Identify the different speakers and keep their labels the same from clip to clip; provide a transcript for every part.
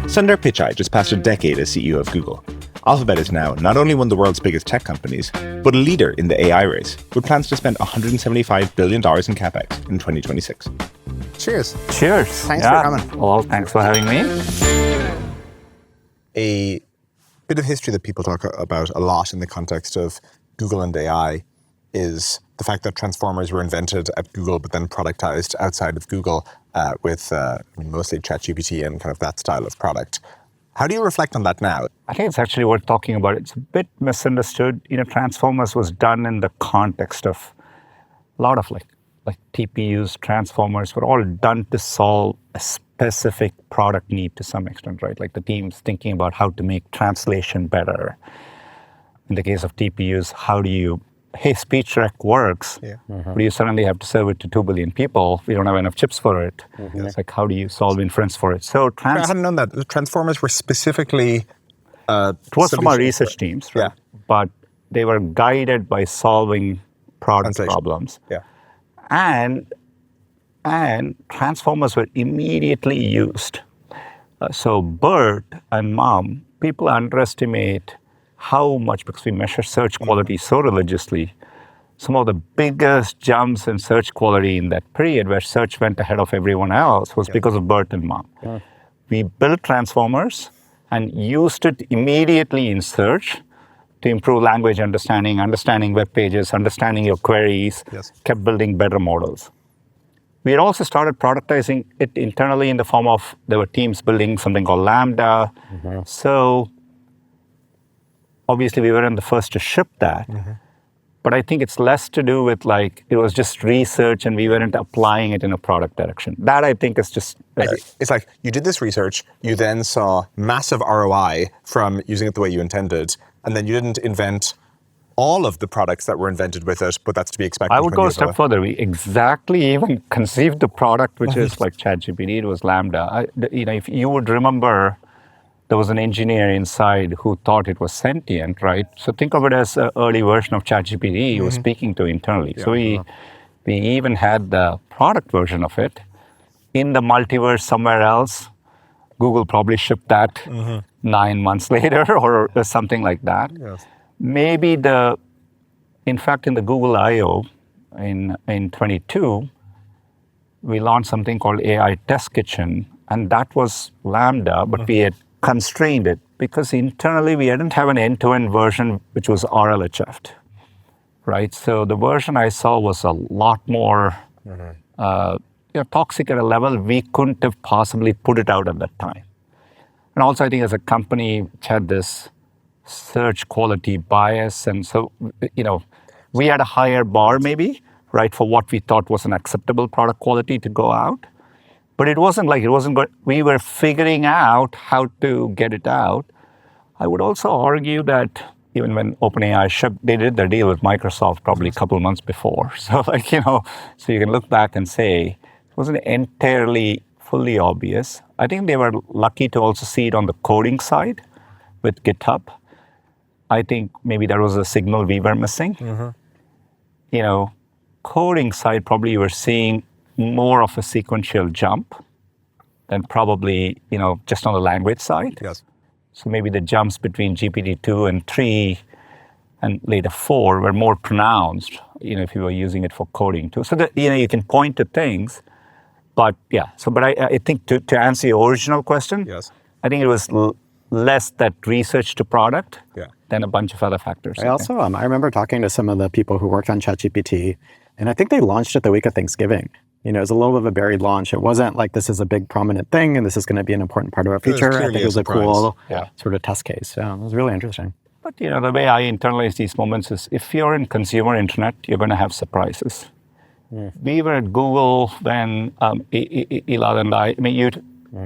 Speaker 1: Sundar Pichai just passed a decade as CEO of Google. Alphabet is now not only one of the world's biggest tech companies, but a leader in the AI race, with plans to spend $175 billion in CapEx in 2026.
Speaker 2: Cheers.
Speaker 3: Cheers.
Speaker 2: Thanks for coming.
Speaker 3: Well, thanks for having me.
Speaker 2: A bit of history that people talk about a lot in the context of Google and AI is the fact that transformers were invented at Google, but then productized outside of Google with mostly ChatGPT and kind of that style of product. How do you reflect on that now?
Speaker 3: I think it's actually worth talking about. It's a bit misunderstood. Transformers was done in the context of a lot of like TPUs, transformers were all done to solve a specific product need to some extent, right? Like the team's thinking about how to make translation better. In the case of TPUs, speech rec works, but you suddenly have to serve it to 2 billion people. We don't have enough chips for it. It's like, how do you solve inference for it? So
Speaker 2: I hadn't known that. The transformers were specifically...
Speaker 3: it was from our research teams, right?
Speaker 2: Yeah.
Speaker 3: But they were guided by solving product problems.
Speaker 2: Yeah.
Speaker 3: And transformers were immediately used. So BERT and MUM, people underestimate how much, because we measure search quality so religiously, some of the biggest jumps in search quality in that period where search went ahead of everyone else was because of BERT and MUM. We built transformers and used it immediately in search to improve language understanding web pages, understanding your queries, kept building better models. We had also started productizing it internally in the form of, there were teams building something called Lambda. So obviously we weren't the first to ship that, but I think it's less to do with it was just research and we weren't applying it in a product direction. That I think is just...
Speaker 2: It's like you did this research, you then saw massive ROI from using it the way you intended, and then you didn't invent all of the products that were invented with it, but that's to be expected.
Speaker 3: I would go a step further. We exactly even conceived the product, which is like ChatGPT, it was Lambda. If you would remember, there was an engineer inside who thought it was sentient, right? So think of it as an early version of ChatGPT he was speaking to internally. So we even had the product version of it. In the multiverse somewhere else, Google probably shipped that 9 months later or something like that. Maybe in fact, in the Google I/O in 22, we launched something called AI Test Kitchen, and that was Lambda, but we had constrained it because internally we didn't have an end-to-end version which was RLHF, right? So the version I saw was a lot more toxic at a level we couldn't have possibly put it out at that time. And also I think as a company, which had this search quality bias, and so, we had a higher bar maybe, right, for what we thought was an acceptable product quality to go out. But it wasn't good. We were figuring out how to get it out. I would also argue that even when OpenAI shipped, they did their deal with Microsoft probably a couple of months before. So so you can look back and say, it wasn't entirely fully obvious. I think they were lucky to also see it on the coding side with GitHub. I think maybe that was a signal we were missing. Coding side, probably you were seeing more of a sequential jump than probably, just on the language side. So maybe the jumps between GPT-2 and 3 and later 4 were more pronounced, if you were using it for coding too. So that, you can point to things, but I think to answer your original question, I think it was less that research to product than a bunch of other factors.
Speaker 4: I remember talking to some of the people who worked on ChatGPT, and I think they launched it the week of Thanksgiving. It was a little bit of a buried launch. It wasn't like this is a big prominent thing and this is going to be an important part of our future. I think it was a cool sort of test case. So it was really interesting.
Speaker 3: But the way I internalize these moments is if you're in consumer internet, you're going to have surprises. We were at Google when Elad and I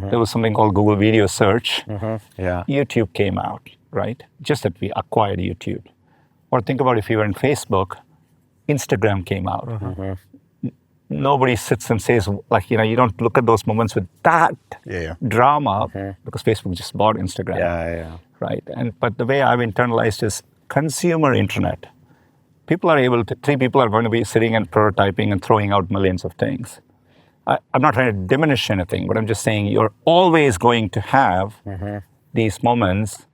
Speaker 3: there was something called Google Video Search. YouTube came out, right? Just that we acquired YouTube. Or think about if you were in Facebook, Instagram came out. Nobody sits and says, you don't look at those moments with that drama because Facebook just bought Instagram. Right? But the way I've internalized is consumer internet. Three people are going to be sitting and prototyping and throwing out millions of things. I'm not trying to diminish anything, but I'm just saying you're always going to have these moments.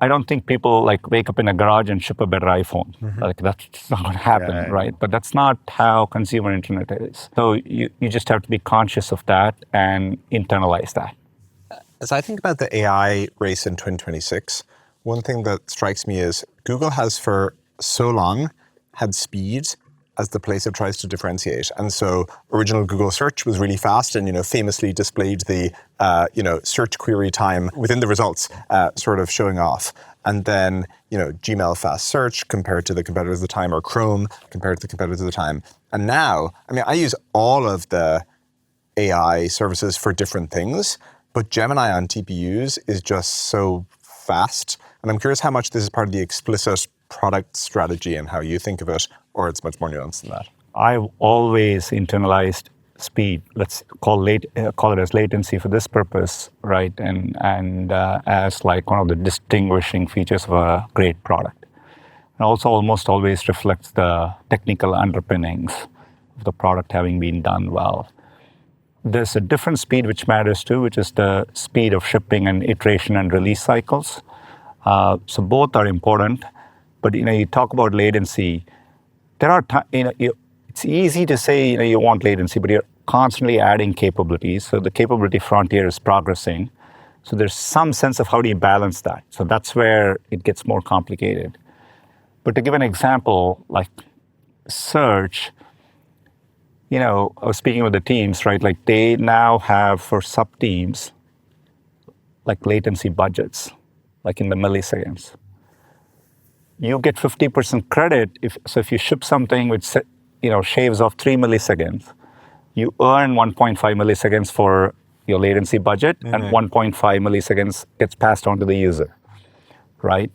Speaker 3: I don't think people like wake up in a garage and ship a better iPhone. Like that's not going to happen, right? But that's not how consumer internet is. So you just have to be conscious of that and internalize that.
Speaker 2: As I think about the AI race in 2026, one thing that strikes me is Google has for so long had speed as the place it tries to differentiate. And so original Google search was really fast and, famously displayed the, search query time within the results, sort of showing off. And then, Gmail fast search compared to the competitors of the time, or Chrome compared to the competitors of the time. And now, I use all of the AI services for different things, but Gemini on TPUs is just so fast. And I'm curious how much this is part of the explicit product strategy and how you think of it, or it's much more nuanced than that.
Speaker 3: I've always internalized speed. Let's call it as latency for this purpose, right? And as like one of the distinguishing features of a great product. And also almost always reflects the technical underpinnings of the product having been done well. There's a different speed which matters too, which is the speed of shipping and iteration and release cycles. So both are important. But you talk about latency. There are it's easy to say you want latency, but you're constantly adding capabilities. So the capability frontier is progressing. So there's some sense of how do you balance that. So that's where it gets more complicated. But to give an example, like search, I was speaking with the teams, right? Like they now have for sub teams, like latency budgets, like in the milliseconds. You get 50% credit if you ship something which shaves off 3 milliseconds, you earn 1.5 milliseconds for your latency budget, and 1.5 milliseconds gets passed on to the user, right?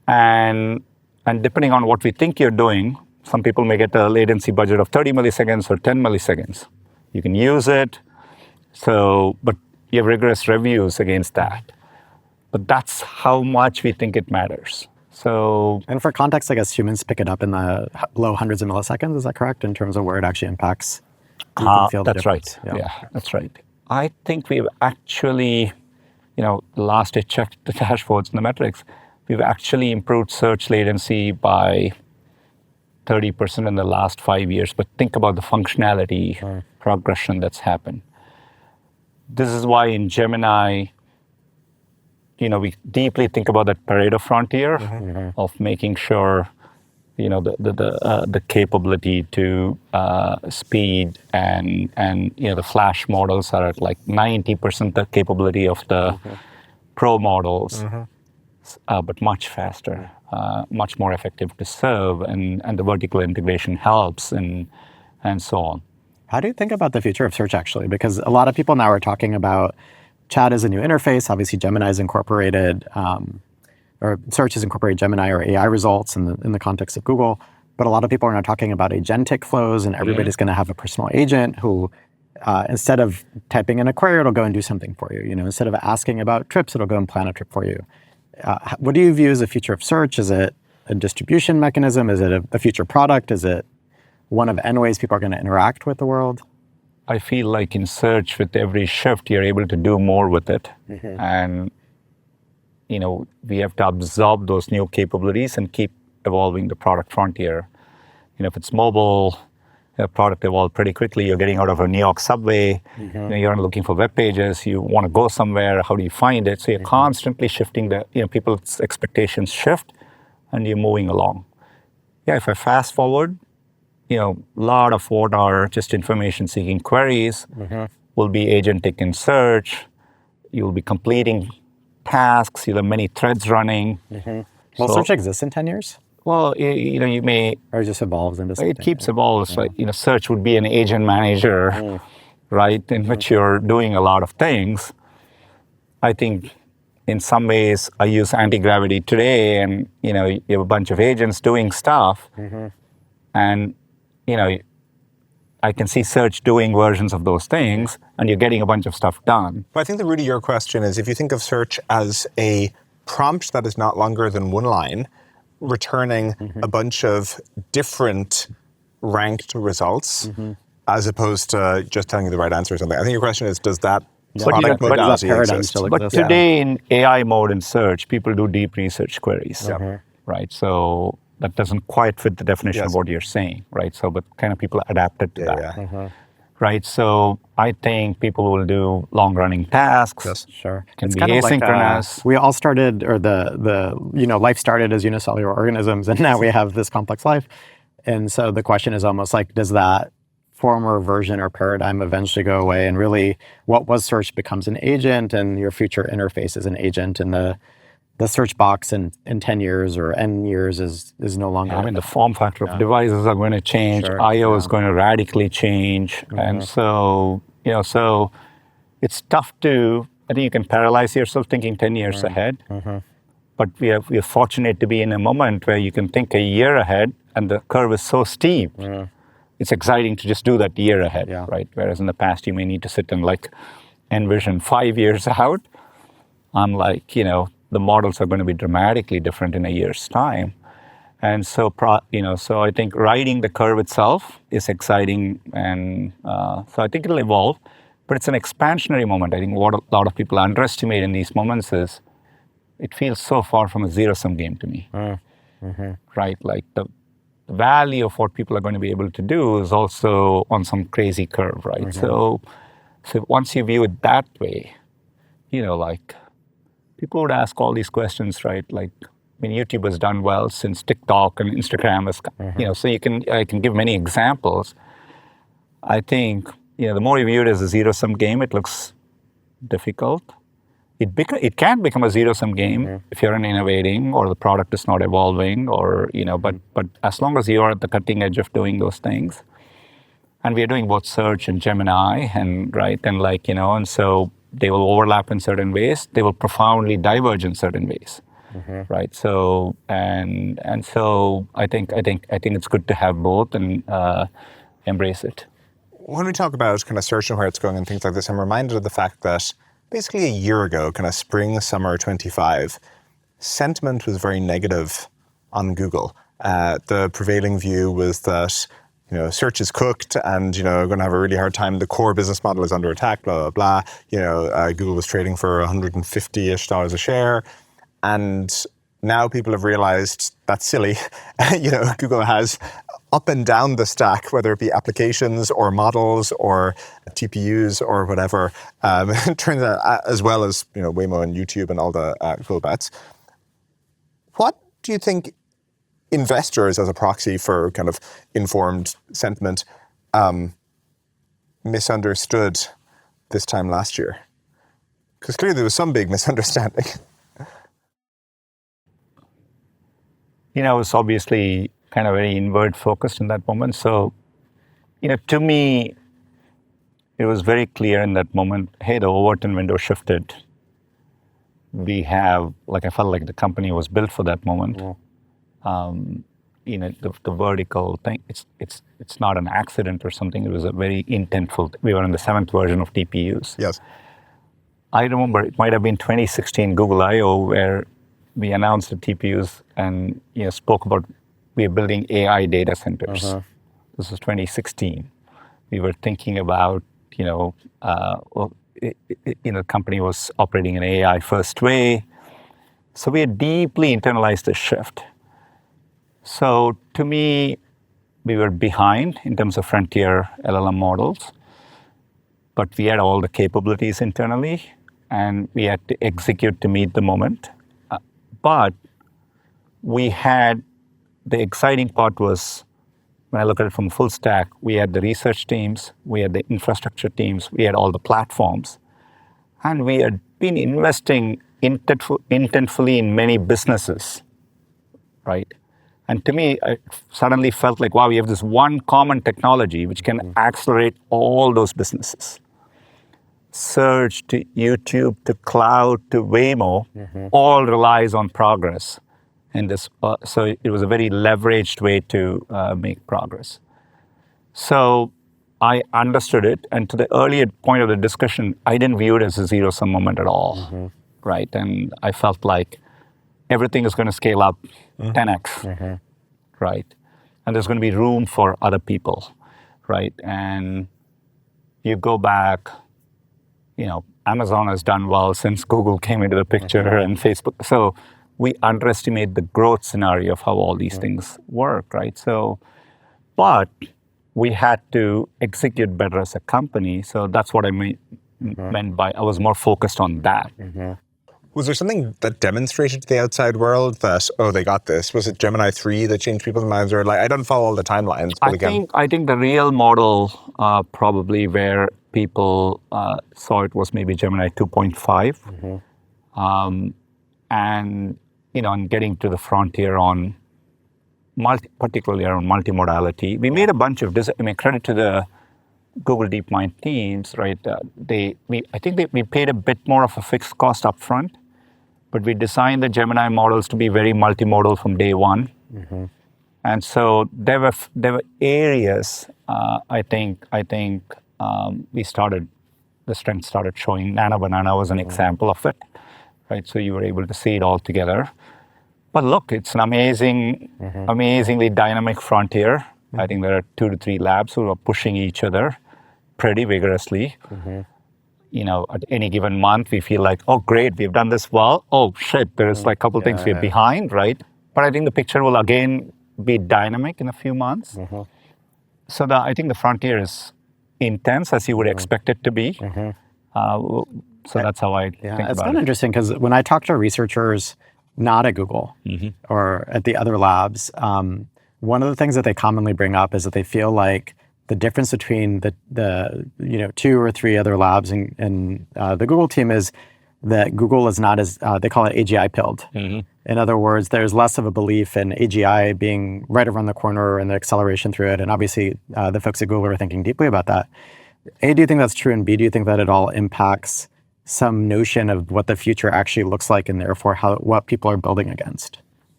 Speaker 3: And depending on what we think you're doing, some people may get a latency budget of 30 milliseconds or 10 milliseconds. You can use it, but you have rigorous reviews against that. But that's how much we think it matters.
Speaker 4: And for context, I guess humans pick it up in the low hundreds of milliseconds. Is that correct in terms of where it actually impacts?
Speaker 3: That's right. Yeah, that's right. I think we've actually, last I checked the dashboards and the metrics, we've actually improved search latency by 30% in the last 5 years. But think about the functionality progression that's happened. This is why in Gemini, we deeply think about that Pareto frontier of making sure, the capability to speed and the Flash models are at like 90% the capability of the Pro models, but much faster, much more effective to serve, and the vertical integration helps, and so on.
Speaker 4: How do you think about the future of search actually? Because a lot of people now are talking about chat as a new interface. Obviously, Gemini is incorporated, or search has incorporated Gemini or AI results in the context of Google. But a lot of people are now talking about agentic flows, and everybody's going to have a personal agent who, instead of typing in a query, it'll go and do something for you. Instead of asking about trips, it'll go and plan a trip for you. What do you view as the future of search? Is it a distribution mechanism? Is it a future product? Is it one of N ways people are going to interact with the world?
Speaker 3: I feel like in search, with every shift, you're able to do more with it. And, we have to absorb those new capabilities and keep evolving the product frontier. If it's mobile, the product evolved pretty quickly. You're getting out of a New York subway, you're looking for web pages, you want to go somewhere, how do you find it? So you're constantly shifting people's expectations shift, and you're moving along. Yeah, if I fast forward, a lot of what are just information-seeking queries will be agentic in search. You'll be completing tasks. You'll have many threads running.
Speaker 4: Will search exist in 10 years?
Speaker 3: Well, you may...
Speaker 4: Or it just evolves into something?
Speaker 3: It keeps evolving. Right? Search would be an agent manager, right, in which you're doing a lot of things. I think in some ways I use anti-gravity today, and, you have a bunch of agents doing stuff. And I can see search doing versions of those things, and you're getting a bunch of stuff done.
Speaker 2: But I think the root of your question is, if you think of search as a prompt that is not longer than one line, returning a bunch of different ranked results, as opposed to just telling you the right answer or something. I think your question is, does that
Speaker 4: But
Speaker 2: product
Speaker 4: does
Speaker 2: modality
Speaker 4: that paradigm
Speaker 2: exist?
Speaker 4: still
Speaker 3: But
Speaker 4: exist?
Speaker 3: today in AI mode in search, people do deep research queries, right? So that doesn't quite fit the definition of
Speaker 2: Yes.
Speaker 3: what you're saying, right? So, but kind of people adapted to that,
Speaker 2: Yeah.
Speaker 3: right? So I think people will do long-running tasks.
Speaker 2: Yes.
Speaker 4: Sure.
Speaker 3: Can
Speaker 4: It's
Speaker 3: be
Speaker 4: kind of like
Speaker 3: asynchronous.
Speaker 4: we all started, or the life started as unicellular organisms, and now we have this complex life. And so the question is almost like, does that former version or paradigm eventually go away? And really, what was search becomes an agent, and your future interface is an agent, and the search box in 10 years or N years is no longer.
Speaker 3: I mean, the form factor of devices are going to change.
Speaker 4: Sure,
Speaker 3: I/O is going to radically change, and so so it's tough to. I think you can paralyze yourself thinking 10 years ahead. But we are fortunate to be in a moment where you can think a year ahead, and the curve is so steep. It's exciting to just do that year ahead, right? Whereas in the past, you may need to sit and like envision 5 years out. I'm like, the models are going to be dramatically different in a year's time. And so, so I think riding the curve itself is exciting. And so I think it'll evolve, but it's an expansionary moment. I think what a lot of people underestimate in these moments is it feels so far from a zero-sum game to me, right? Like the value of what people are going to be able to do is also on some crazy curve, right? So once you view it that way, like people would ask all these questions, right? Like, I mean, YouTube has done well since TikTok and Instagram has, so I can give many examples. I think, the more you view it as a zero-sum game, it looks difficult. It can become a zero-sum game if you're innovating or the product is not evolving, or but as long as you are at the cutting edge of doing those things, and we are doing both search and Gemini, and and so they will overlap in certain ways. They will profoundly diverge in certain ways, right? So and so I think it's good to have both and embrace it.
Speaker 2: When we talk about kind of search and where it's going and things like this, I'm reminded of the fact that basically a year ago, kind of spring, summer 25, sentiment was very negative on Google. The prevailing view was that, search is cooked and, going to have a really hard time. The core business model is under attack, blah, blah, blah. Google was trading for $150-ish a share. And now people have realized that's silly. Google has up and down the stack, whether it be applications or models or TPUs or whatever, it turns out, as well as Waymo and YouTube and all the cool bets. What do you think investors, as a proxy for kind of informed sentiment, misunderstood this time last year? Because clearly there was some big misunderstanding.
Speaker 3: It's obviously kind of very inward focused in that moment. So, to me, it was very clear in that moment, hey, the Overton window shifted. We have, I felt like the company was built for that moment. The vertical thing, it's not an accident or something. It was a very intentful, we were in the 7th version of TPUs.
Speaker 2: Yes.
Speaker 3: I remember it might have been 2016 Google I/O where we announced the TPUs and spoke about we are building AI data centers. This was 2016. We were thinking about the company was operating in an AI first way. So we had deeply internalized this shift. So to me, we were behind in terms of frontier LLM models, but we had all the capabilities internally and we had to execute to meet the moment. But we had, the exciting part was, when I look at it from full stack, we had the research teams, we had the infrastructure teams, we had all the platforms. And we had been investing intentfully in many businesses, right? And to me, I suddenly felt like, wow, we have this one common technology which can accelerate all those businesses. Search to YouTube to cloud to Waymo, all relies on progress. And this, so it was a very leveraged way to make progress. So I understood it, and to the earlier point of the discussion, I didn't view it as a zero-sum moment at all, right? And I felt like everything is going to scale up 10x, right? And there's going to be room for other people, right? And you go back, Amazon has done well since Google came into the picture and Facebook. So we underestimate the growth scenario of how all these things work, right? So, but we had to execute better as a company. So that's what I meant by I was more focused on that.
Speaker 2: Was there something that demonstrated to the outside world that, oh, they got this? Was it Gemini 3 that changed people's minds? Or I don't follow all the timelines, but
Speaker 3: I think the real model probably where people saw it was maybe Gemini 2.5. And, and getting to the frontier on particularly around multimodality. We made a bunch of credit to the Google DeepMind teams, right? I think we paid a bit more of a fixed cost upfront, but we designed the Gemini models to be very multimodal from day one. And so there were areas I think the strength started showing. Nano Banana was an example of it, right? So you were able to see it all together. But look, it's an amazingly dynamic frontier. I think there are 2 to 3 labs who are pushing each other pretty vigorously. At any given month, we feel like, oh, great, we've done this well. Oh, shit, there's like a couple things we're behind, right? But I think the picture will again be dynamic in a few months. So I think the frontier is intense, as you would expect it to be. So that's how I think about it.
Speaker 4: It's kind of interesting because when I talk to researchers not at Google or at the other labs, one of the things that they commonly bring up is that they feel like the difference between the 2 or 3 other labs and the Google team is that Google is not as, they call it AGI pilled. In other words, there's less of a belief in AGI being right around the corner and the acceleration through it. And obviously the folks at Google are thinking deeply about that. A, do you think that's true? And B, do you think that it all impacts some notion of what the future actually looks like and therefore what people are building against?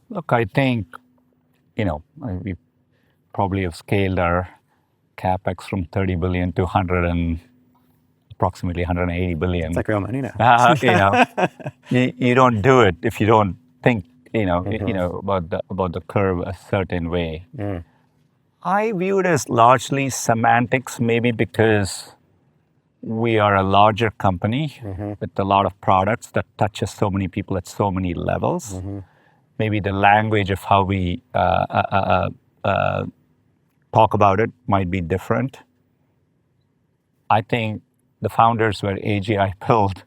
Speaker 3: Look, I think, we probably have scaled our CapEx from 30 billion to approximately 180 billion.
Speaker 4: It's like real money now.
Speaker 3: You don't do it if you don't think, about the curve a certain way. I view it as largely semantics, maybe because we are a larger company with a lot of products that touches so many people at so many levels. Maybe the language of how we talk about it might be different. I think the founders were AGI pilled.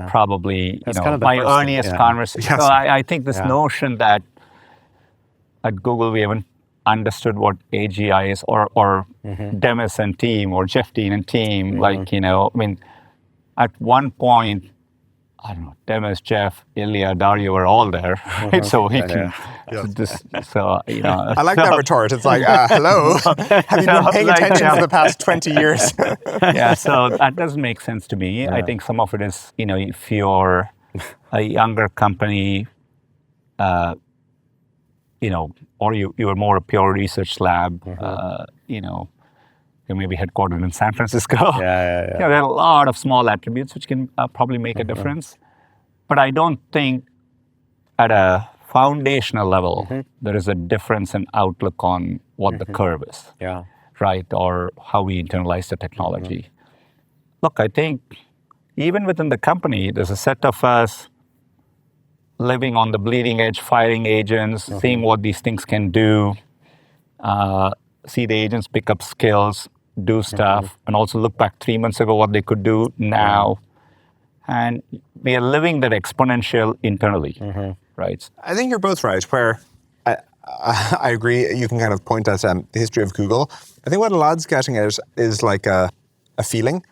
Speaker 3: Probably,
Speaker 4: That's kind of
Speaker 3: my earliest conversation.
Speaker 2: Yes.
Speaker 3: So I think this notion that at Google we haven't understood what AGI is, or Demis and team, or Jeff Dean and team, at one point, I don't know, Demis, Jeff, Ilya, Dario were all there, right? So we can
Speaker 2: I like that retort. It's like, hello, have you been paying attention for the past 20 years?
Speaker 3: So that doesn't make sense to me. I think some of it is, if you're a younger company, or you are more a pure research lab, you may be headquartered in San Francisco. There are a lot of small attributes which can probably make a difference. But I don't think at a foundational level, there is a difference in outlook on what the curve is, right? Or how we internalize the technology. Look, I think even within the company, there's a set of us living on the bleeding edge, firing agents, seeing what these things can do, see the agents pick up skills, do stuff, and also look back 3 months ago what they could do now. And we are living that exponential internally, right?
Speaker 2: I think you're both right, where I agree, you can kind of point at the history of Google. I think what Elad's getting at is like a feeling.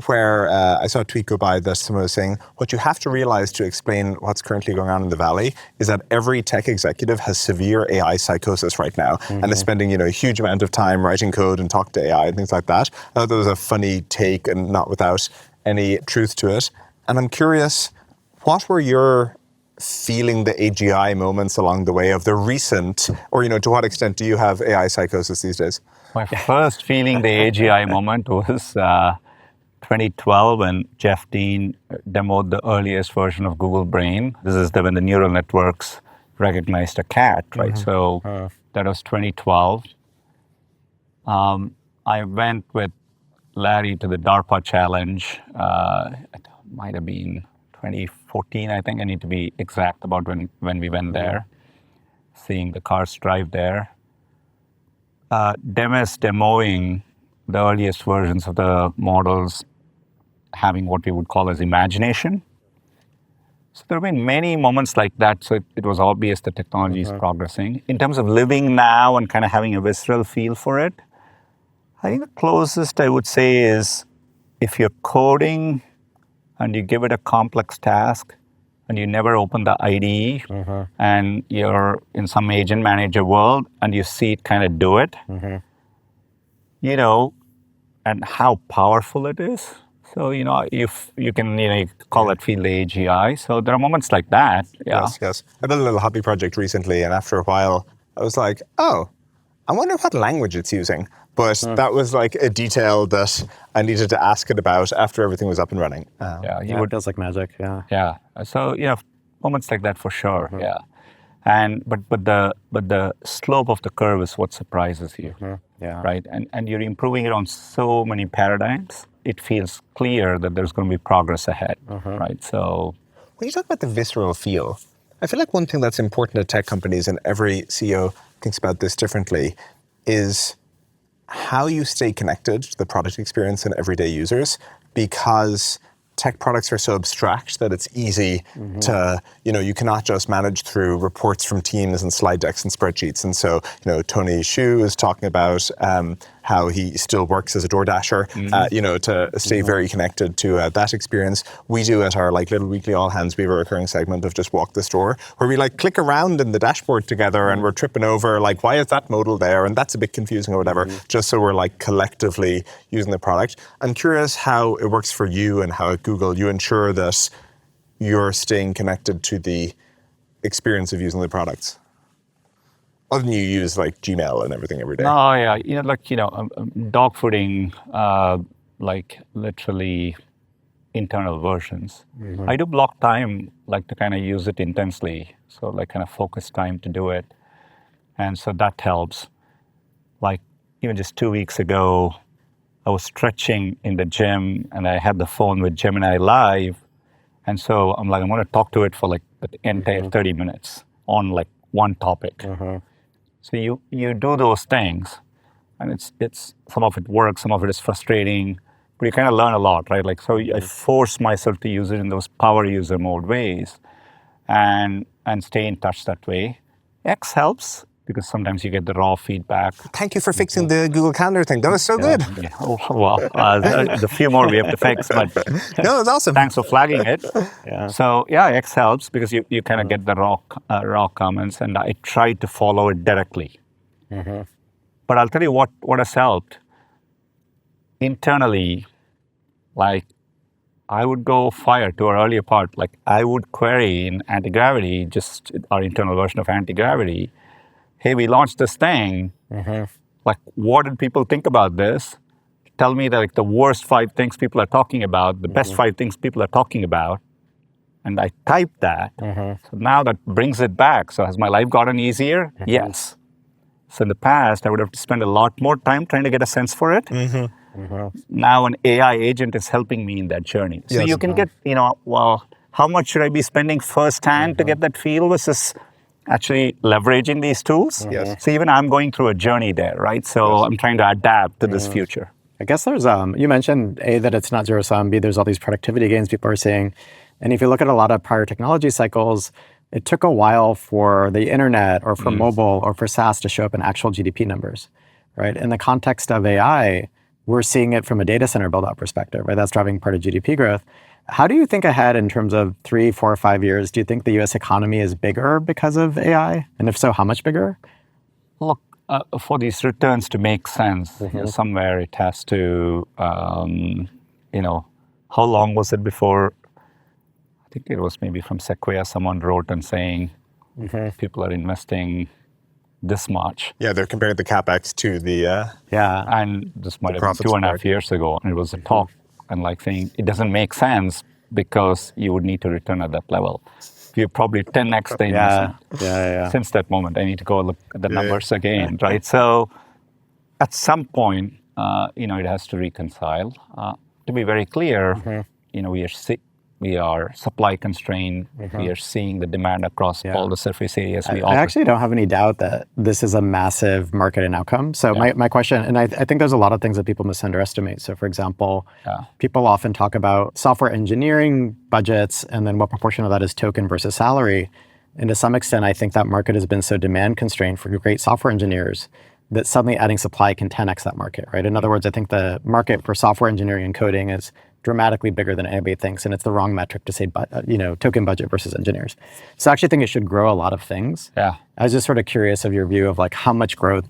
Speaker 2: Where I saw a tweet go by that someone was saying, what you have to realize to explain what's currently going on in the Valley is that every tech executive has severe AI psychosis right now and is spending a huge amount of time writing code and talking to AI and things like that. I thought that was a funny take and not without any truth to it. And I'm curious, what were your feeling the AGI moments along the way of the recent, or to what extent do you have AI psychosis these days?
Speaker 3: My first feeling the AGI moment was 2012 when Jeff Dean demoed the earliest version of Google Brain. This is when the neural networks recognized a cat, right? So that was 2012. I went with Larry to the DARPA challenge. It might have been 2014, I think. I need to be exact about when we went there, seeing the cars drive there. Demoing the earliest versions of the models, having what we would call as imagination. So there have been many moments like that. So it was obvious the technology is progressing. In terms of living now and kind of having a visceral feel for it, I think the closest I would say is if you're coding and you give it a complex task and you never open the IDE and you're in some agent manager world and you see it kind of do it, and how powerful it is. So, if you can, you call it field AGI. So there are moments like that. Yeah.
Speaker 2: Yes. I did a little hobby project recently, and after a while, I was like, oh, I wonder what language it's using. But that was like a detail that I needed to ask it about after everything was up and running.
Speaker 4: It feels like magic. Yeah.
Speaker 3: Yeah. So, moments like that for sure. Yeah. And but the slope of the curve is what surprises you.
Speaker 4: Yeah.
Speaker 3: Right. And you're improving it on so many paradigms. It feels clear that there's going to be progress ahead. Right. So
Speaker 2: when you talk about the visceral feel, I feel like one thing that's important at tech companies, and every CEO thinks about this differently, is how you stay connected to the product experience and everyday users, because tech products are so abstract that it's easy to, you cannot just manage through reports from teams and slide decks and spreadsheets. And so, Tony Xu is talking about how he still works as a DoorDasher, to stay very connected to that experience. We do at our little weekly all hands, we have a recurring segment of Just Walk the Store, where we click around in the dashboard together and we're tripping over, why is that modal there? And that's a bit confusing or whatever, just so we're collectively using the product. I'm curious how it works for you and how at Google you ensure that you're staying connected to the experience of using the products. Other than you use Gmail and everything every day.
Speaker 3: Oh yeah, dog fooding, literally internal versions. I do block time, to kind of use it intensely. So kind of focus time to do it, and so that helps. Even just 2 weeks ago, I was stretching in the gym and I had the phone with Gemini Live, and so I'm I'm going to talk to it for the entire 30 minutes on one topic. So you do those things, and it's some of it works, some of it is frustrating, but you kind of learn a lot, right? So I force myself to use it in those power user mode ways, and stay in touch that way. X helps because sometimes you get the raw feedback.
Speaker 2: Thank you for fixing the Google Calendar thing. That was so good.
Speaker 3: Yeah. Oh, well, the few more we have to fix, but
Speaker 2: no, it's awesome.
Speaker 3: Thanks for flagging it. So X helps because you kind of get the raw comments, and I try to follow it directly. But I'll tell you what has helped internally. I would go fire to our earlier part. I would query in anti-gravity, just our internal version of anti-gravity. Hey, we launched this thing. What did people think about this? Tell me the worst 5 things people are talking about, the best 5 things people are talking about. And I typed that. So now that brings it back. So has my life gotten easier? Yes. So in the past, I would have to spend a lot more time trying to get a sense for it. Now an AI agent is helping me in that journey. So you can get, how much should I be spending firsthand to get that feel versus actually leveraging these tools? So even I'm going through a journey there, right? So I'm trying to adapt to this future.
Speaker 4: I guess there's, you mentioned A, that it's not zero-sum, B, there's all these productivity gains people are seeing. And if you look at a lot of prior technology cycles, it took a while for the internet or for mobile or for SaaS to show up in actual GDP numbers, right? In the context of AI, we're seeing it from a data center build-out perspective, right? That's driving part of GDP growth. How do you think ahead in terms of 3, 4, 5 years? Do you think the US economy is bigger because of AI? And if so, how much bigger?
Speaker 3: Look, for these returns to make sense, somewhere it has to, how long was it before? I think it was maybe from Sequoia, someone wrote and saying people are investing this much.
Speaker 2: Yeah, they're comparing the CapEx to the...
Speaker 3: and this might have been 2.5 years ago, and it was a talk, and saying it doesn't make sense because you would need to return at that level. You probably 10x the investment. Since that moment, I need to go look at the numbers again, right? So at some point, it has to reconcile. To be very clear, we are supply constrained. We are seeing the demand across all the surface areas we operate.
Speaker 4: I actually don't have any doubt that this is a massive market and outcome. So my question, and I think there's a lot of things that people misunderestimate. So for example, people often talk about software engineering budgets and then what proportion of that is token versus salary. And to some extent, I think that market has been so demand constrained for great software engineers that suddenly adding supply can 10x that market, right? In other words, I think the market for software engineering and coding is dramatically bigger than anybody thinks, and it's the wrong metric to say, token budget versus engineers. So I actually think it should grow a lot of things.
Speaker 3: Yeah.
Speaker 4: I was just sort of curious of your view of like how much growth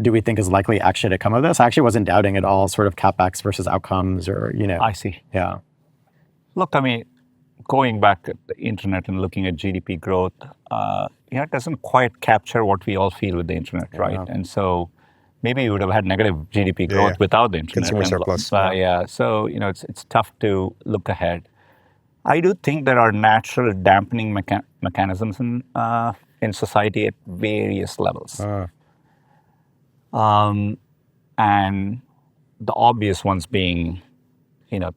Speaker 4: do we think is likely actually to come of this? I actually wasn't doubting at all sort of CapEx versus outcomes or,
Speaker 3: I see.
Speaker 4: Yeah.
Speaker 3: Look, I mean, going back at the internet and looking at GDP growth, it doesn't quite capture what we all feel with the internet, right? And so maybe we would have had negative GDP growth without the internet.
Speaker 2: Consumer surplus.
Speaker 3: So it's tough to look ahead. I do think there are natural dampening mechanisms in society at various levels. And the obvious ones being, the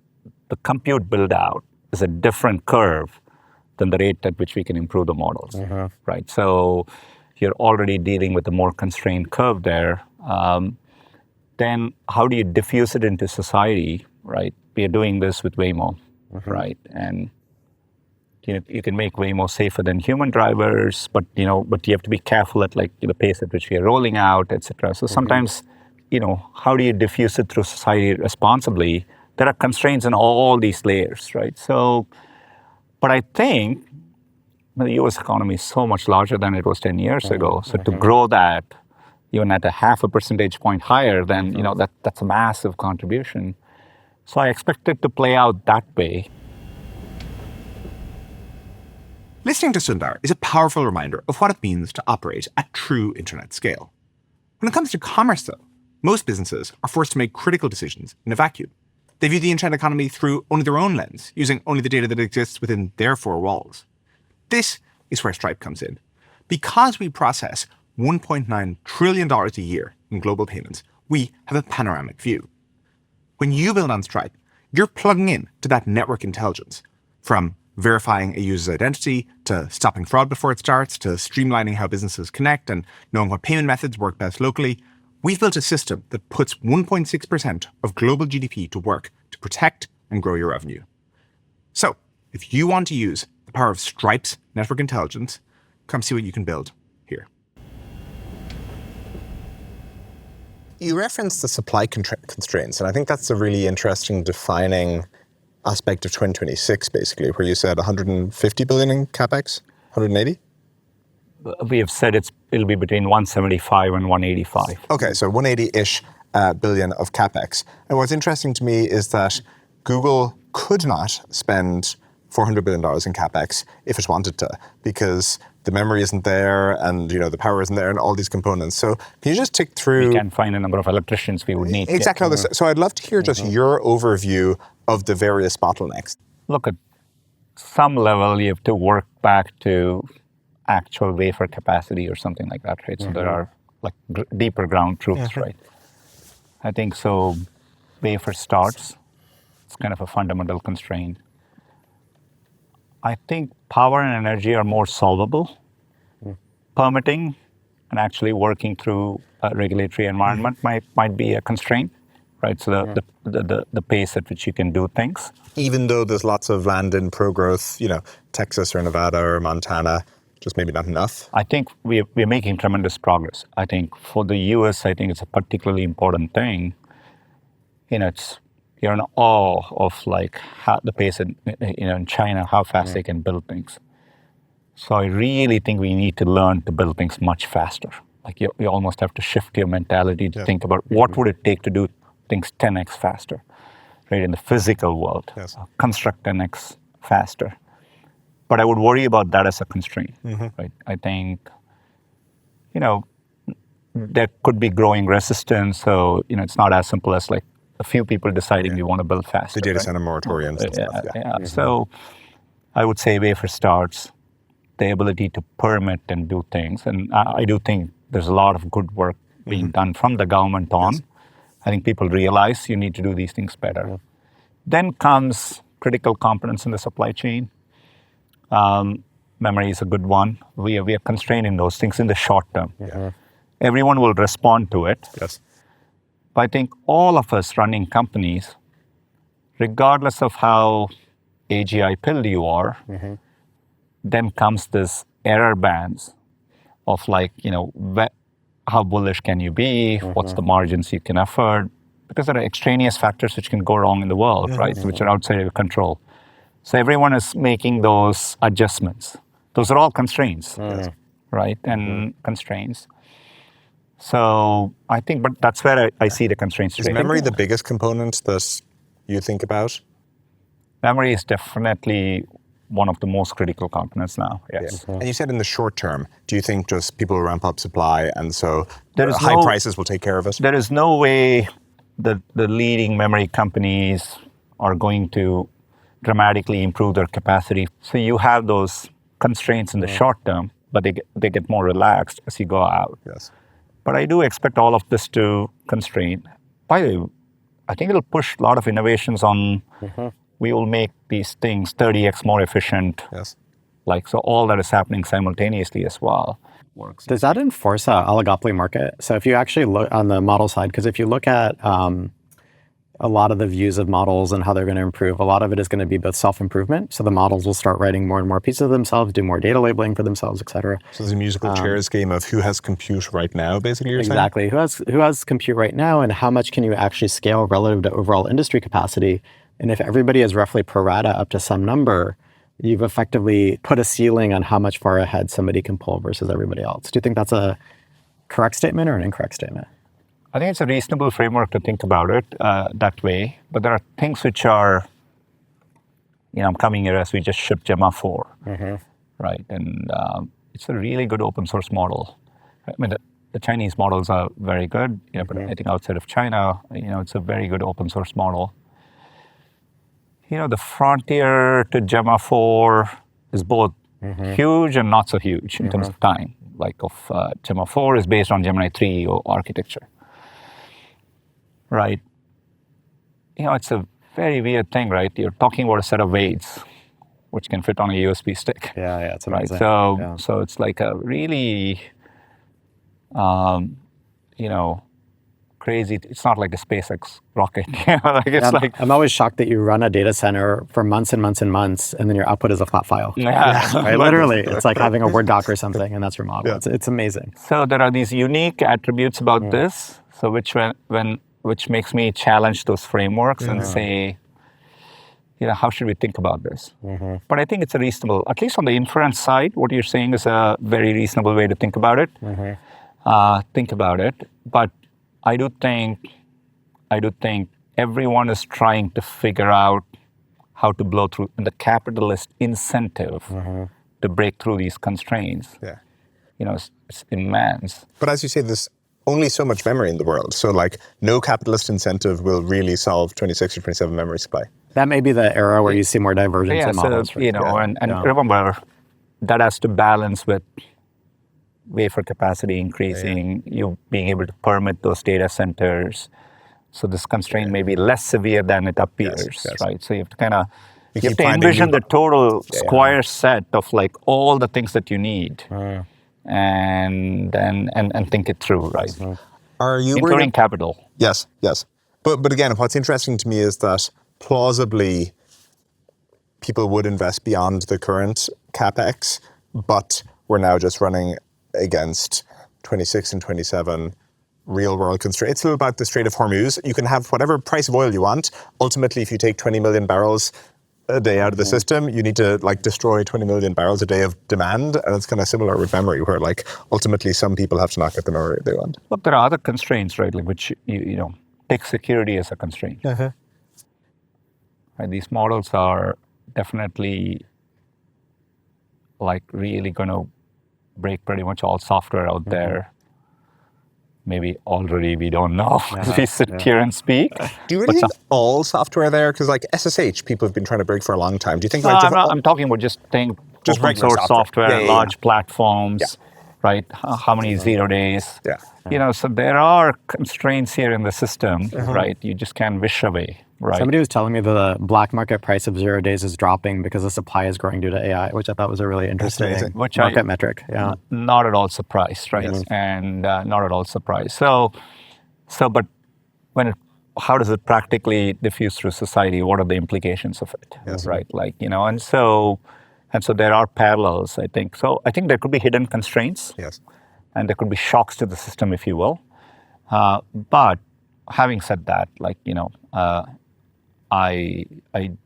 Speaker 3: compute build out is a different curve than the rate at which we can improve the models, right? So you're already dealing with a more constrained curve there. Then how do you diffuse it into society, right? We are doing this with Waymo, right? And you can make Waymo safer than human drivers, but you have to be careful at the pace at which we are rolling out, et cetera. So sometimes, how do you diffuse it through society responsibly? There are constraints in all these layers, right? So, but I think the U.S. economy is so much larger than it was 10 years ago. So to grow that, even at a 0.5 percentage point higher, then that's a massive contribution. So I expect it to play out that way.
Speaker 1: Listening to Sundar is a powerful reminder of what it means to operate at true internet scale. When it comes to commerce, though, most businesses are forced to make critical decisions in a vacuum. They view the internet economy through only their own lens, using only the data that exists within their four walls. This is where Stripe comes in. Because we process $1.9 trillion a year in global payments, we have a panoramic view. When you build on Stripe, you're plugging in to that network intelligence, from verifying a user's identity, to stopping fraud before it starts, to streamlining how businesses connect and knowing what payment methods work best locally. We've built a system that puts 1.6% of global GDP to work to protect and grow your revenue. So, if you want to use the power of Stripe's network intelligence, come see what you can build here.
Speaker 2: You referenced the supply constraints, and I think that's a really interesting defining aspect of 2026, basically, where you said 150 billion in CapEx, 180?
Speaker 3: We have said it'll be between 175 and 185.
Speaker 2: Okay, so 180-ish billion of CapEx. And what's interesting to me is that Google could not spend $400 billion in CapEx if it wanted to, because the memory isn't there and the power isn't there and all these components. So can you just tick through...
Speaker 3: We can find a number of electricians we would need.
Speaker 2: Exactly. So I'd love to hear just your overview of the various bottlenecks.
Speaker 3: Look, at some level, you have to work back to actual wafer capacity or something like that, right? So there are deeper ground truths, right? I think so. Wafer starts. It's kind of a fundamental constraint. I think power and energy are more solvable. Permitting and actually working through a regulatory environment might be a constraint, right? So the pace at which you can do things.
Speaker 2: Even though there's lots of land in pro-growth, Texas or Nevada or Montana, just maybe not enough?
Speaker 3: I think we're making tremendous progress. I think for the US, I think it's a particularly important thing. You're in awe of how the pace in China, how fast they can build things. So I really think we need to learn to build things much faster. You almost have to shift your mentality to think about what would it take to do things 10x faster, right? In the physical world, construct 10x faster. But I would worry about that as a constraint, right? I think, there could be growing resistance. So, it's not as simple as a few people deciding we want to build faster.
Speaker 2: The data center moratoriums and stuff.
Speaker 3: So I would say wafer starts, the ability to permit and do things. And I do think there's a lot of good work being done from the government on. I think people realize you need to do these things better. Then comes critical components in the supply chain. Memory is a good one. We are constrained in those things in the short term. Everyone will respond to it.
Speaker 2: Yes.
Speaker 3: But I think all of us running companies, regardless of how AGI pilled you are, then comes this error bands of like, how bullish can you be? What's the margins you can afford? Because there are extraneous factors which can go wrong in the world, right? Which are outside of your control. So everyone is making those adjustments. Those are all constraints, right? And constraints. So I think, but that's where I see the constraints.
Speaker 2: Is memory the biggest component that you think about?
Speaker 3: Memory is definitely one of the most critical components now, yes.
Speaker 2: And you said in the short term, do you think just people will ramp up supply and so prices will take care of it?
Speaker 3: There is no way the leading memory companies are going to dramatically improve their capacity. So you have those constraints in the short term, but they get more relaxed as you go out.
Speaker 2: Yes.
Speaker 3: But I do expect all of this to constrain. By the way, I think it'll push a lot of innovations on, we will make these things 30x more efficient.
Speaker 2: Yes.
Speaker 3: So all that is happening simultaneously as well.
Speaker 4: Does that enforce an oligopoly market? So if you actually look on the model side, because if you look at a lot of the views of models and how they're going to improve, a lot of it is going to be both self-improvement. So the models will start writing more and more pieces of themselves, do more data labeling for themselves, et cetera.
Speaker 2: So there's a musical chairs game of who has compute right now, basically, you're saying?
Speaker 4: Exactly. Who has compute right now, and how much can you actually scale relative to overall industry capacity? And if everybody is roughly pro rata up to some number, you've effectively put a ceiling on how much far ahead somebody can pull versus everybody else. Do you think that's a correct statement or an incorrect statement?
Speaker 3: I think it's a reasonable framework to think about it that way. But there are things which are, I'm coming here as we just shipped Gemma 4, right? And it's a really good open source model. I mean, the Chinese models are very good, but I think outside of China, it's a very good open source model. The frontier to Gemma 4 is both huge and not so huge in terms of time. Gemma 4 is based on Gemini 3 architecture. Right. It's a very weird thing, right? You're talking about a set of weights which can fit on a USB stick.
Speaker 4: Yeah, it's amazing.
Speaker 3: Right? So it's like a really, crazy. It's not like a SpaceX rocket.
Speaker 4: I'm always shocked that you run a data center for months and months and months, and then your output is a flat file. Right? Literally, it's like having a Word doc or something, and that's your model. Yeah. It's amazing.
Speaker 3: So there are these unique attributes about this. So which makes me challenge those frameworks and say, how should we think about this? But I think it's a reasonable, at least on the inference side, what you're saying is a very reasonable way to think about it. But I do think everyone is trying to figure out how to blow through, and the capitalist incentive to break through these constraints. It's immense.
Speaker 2: But as you say, there's only so much memory in the world. So no capitalist incentive will really solve 26 or 27 memory supply.
Speaker 4: That may be the era where you see more divergence in models.
Speaker 3: So, remember, that has to balance with wafer capacity increasing, you being able to permit those data centers. So this constraint may be less severe than it appears, right? So you have to kind of, you have to envision the total square set of all the things that you need. And think it through, right?
Speaker 2: Are you
Speaker 3: including capital?
Speaker 2: Yes. But again, what's interesting to me is that plausibly people would invest beyond the current CapEx, but we're now just running against 26 and 27 real world constraints. It's a little about the Strait of Hormuz. You can have whatever price of oil you want. Ultimately, if you take 20 million barrels a day out of the system, you need to destroy 20 million barrels a day of demand. And it's kind of similar with memory, where ultimately some people have to not get the memory they want.
Speaker 3: But there are other constraints, right? Which, take security as a constraint. Right? These models are definitely really going to break pretty much all software out there. Maybe already we don't know as we sit here and speak.
Speaker 2: Do you really think all software there? Because SSH, people have been trying to break for a long time. Do you think
Speaker 3: I'm talking about just open source software, large platforms. right? How many 0 days?
Speaker 2: Yeah.
Speaker 3: So there are constraints here in the system, right? You just can't wish away, right?
Speaker 4: Somebody was telling me the black market price of 0 days is dropping because the supply is growing due to AI, which I thought was a really interesting market metric. Yeah.
Speaker 3: Not at all surprised, right?
Speaker 2: Yes.
Speaker 3: And not at all surprised. But how does it practically diffuse through society? What are the implications of it, right? And so there are parallels, I think. So I think there could be hidden constraints.
Speaker 2: Yes.
Speaker 3: And there could be shocks to the system, if you will. But having said that, I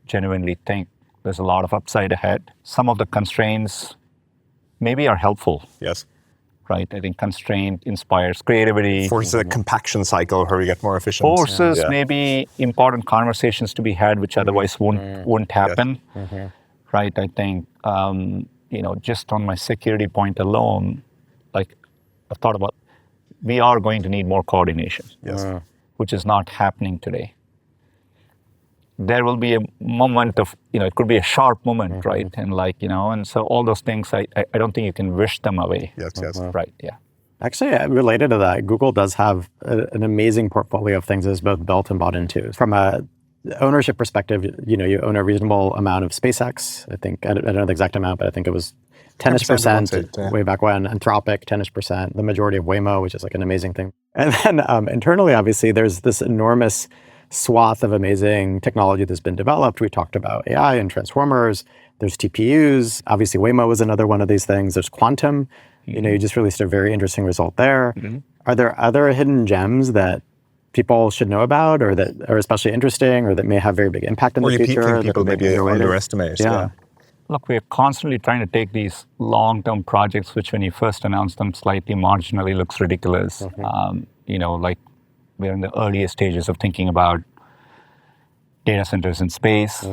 Speaker 3: genuinely think there's a lot of upside ahead. Some of the constraints maybe are helpful.
Speaker 2: Yes.
Speaker 3: Right? I think constraint inspires creativity.
Speaker 2: Forces a compaction cycle where we get more efficient.
Speaker 3: Forces maybe important conversations to be had, which otherwise wouldn't happen.
Speaker 2: Yes.
Speaker 3: Right? I think, just on my security point alone, I've thought about, we are going to need more coordination, which is not happening today. There will be a moment of, it could be a sharp moment, right? And and so all those things, I don't think you can wish them away.
Speaker 2: Yes.
Speaker 3: Right, yeah.
Speaker 4: Actually, related to that, Google does have an amazing portfolio of things that is both built and bought into. From a ownership perspective, you own a reasonable amount of SpaceX. I think, I don't know the exact amount, but I think it was 10% way back when. Anthropic, 10%. The majority of Waymo, which is an amazing thing. And then internally, obviously, there's this enormous swath of amazing technology that's been developed. We talked about AI and transformers. There's TPUs. Obviously, Waymo is another one of these things. There's quantum. You just released a very interesting result there. Are there other hidden gems that people should know about, or that are especially interesting, or that may have very big impact in the future?
Speaker 2: People maybe underestimate.
Speaker 4: Yeah.
Speaker 3: Look, we're constantly trying to take these long-term projects, which when you first announce them slightly marginally looks ridiculous. We're in the earliest stages of thinking about data centers in space,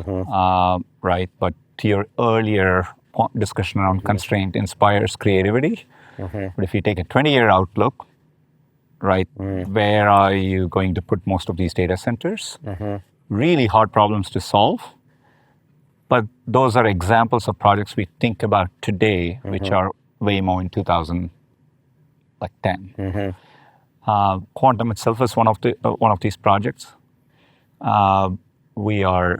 Speaker 3: right? But to your earlier discussion around constraint inspires creativity. But if you take a 20-year outlook, right, where are you going to put most of these data centers? Really hard problems to solve. But those are examples of projects we think about today, which are Waymo in 2010. Quantum itself is one of these projects. We are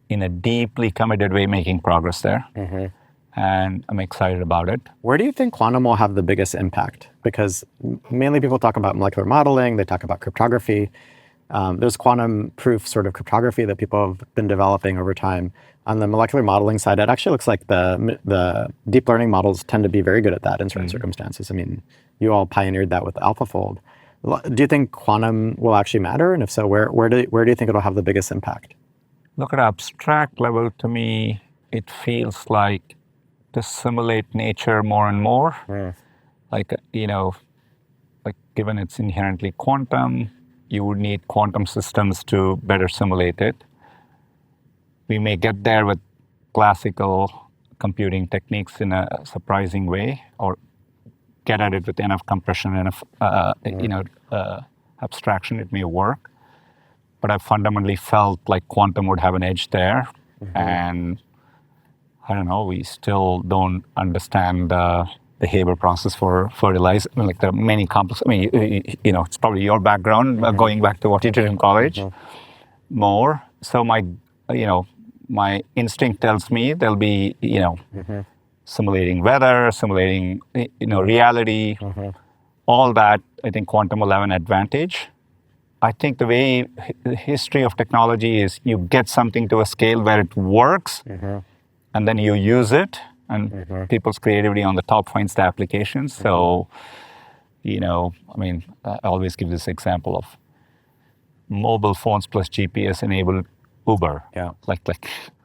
Speaker 3: in a deeply committed way making progress there, and I'm excited about it.
Speaker 4: Where do you think quantum will have the biggest impact? Because mainly people talk about molecular modeling, they talk about cryptography. There's quantum proof sort of cryptography that people have been developing over time. On the molecular modeling side, it actually looks like the deep learning models tend to be very good at that in certain circumstances. I mean, you all pioneered that with AlphaFold. Do you think quantum will actually matter? And if so, where do you think it'll have the biggest impact?
Speaker 3: Look, at an abstract level, to me, it feels like to simulate nature more and more. Given it's inherently quantum, you would need quantum systems to better simulate it. We may get there with classical computing techniques in a surprising way, or get at it with enough compression, enough abstraction, it may work. But I fundamentally felt like quantum would have an edge there. And I don't know, we still don't understand the Haber process for fertilizer. There are many complex, it's probably your background, going back to what you did in college more. So my instinct tells me there'll be, simulating weather, simulating, reality, all that. I think quantum will have an advantage. I think the way the history of technology is, you get something to a scale where it works, and then you use it, and people's creativity on the top finds the applications. So, I always give this example of mobile phones plus GPS enabled Uber.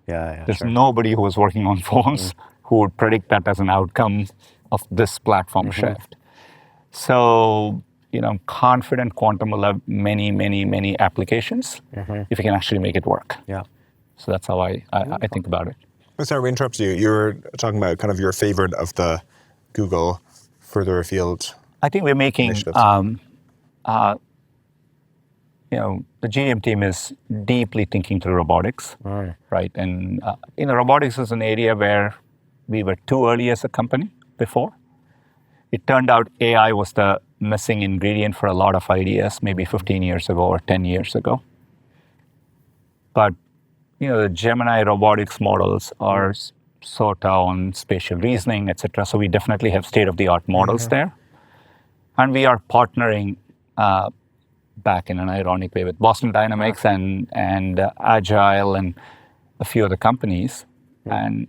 Speaker 3: There's nobody who was working on phones who would predict that as an outcome of this platform shift. So, I'm confident quantum will have many, many, many applications if you can actually make it work. So that's how I think about it.
Speaker 2: Sorry, we interrupted you. You were talking about kind of your favorite of the Google further afield.
Speaker 3: I think we're making, the GM team is deeply thinking through robotics, right? And robotics is an area where we were too early as a company before. it turned out AI was the missing ingredient for a lot of ideas, maybe 15 years ago or 10 years ago. But the Gemini robotics models are sort of on spatial reasoning, etc. So we definitely have state-of-the-art models there. And we are partnering back in an ironic way with Boston Dynamics and Agile and a few other companies, and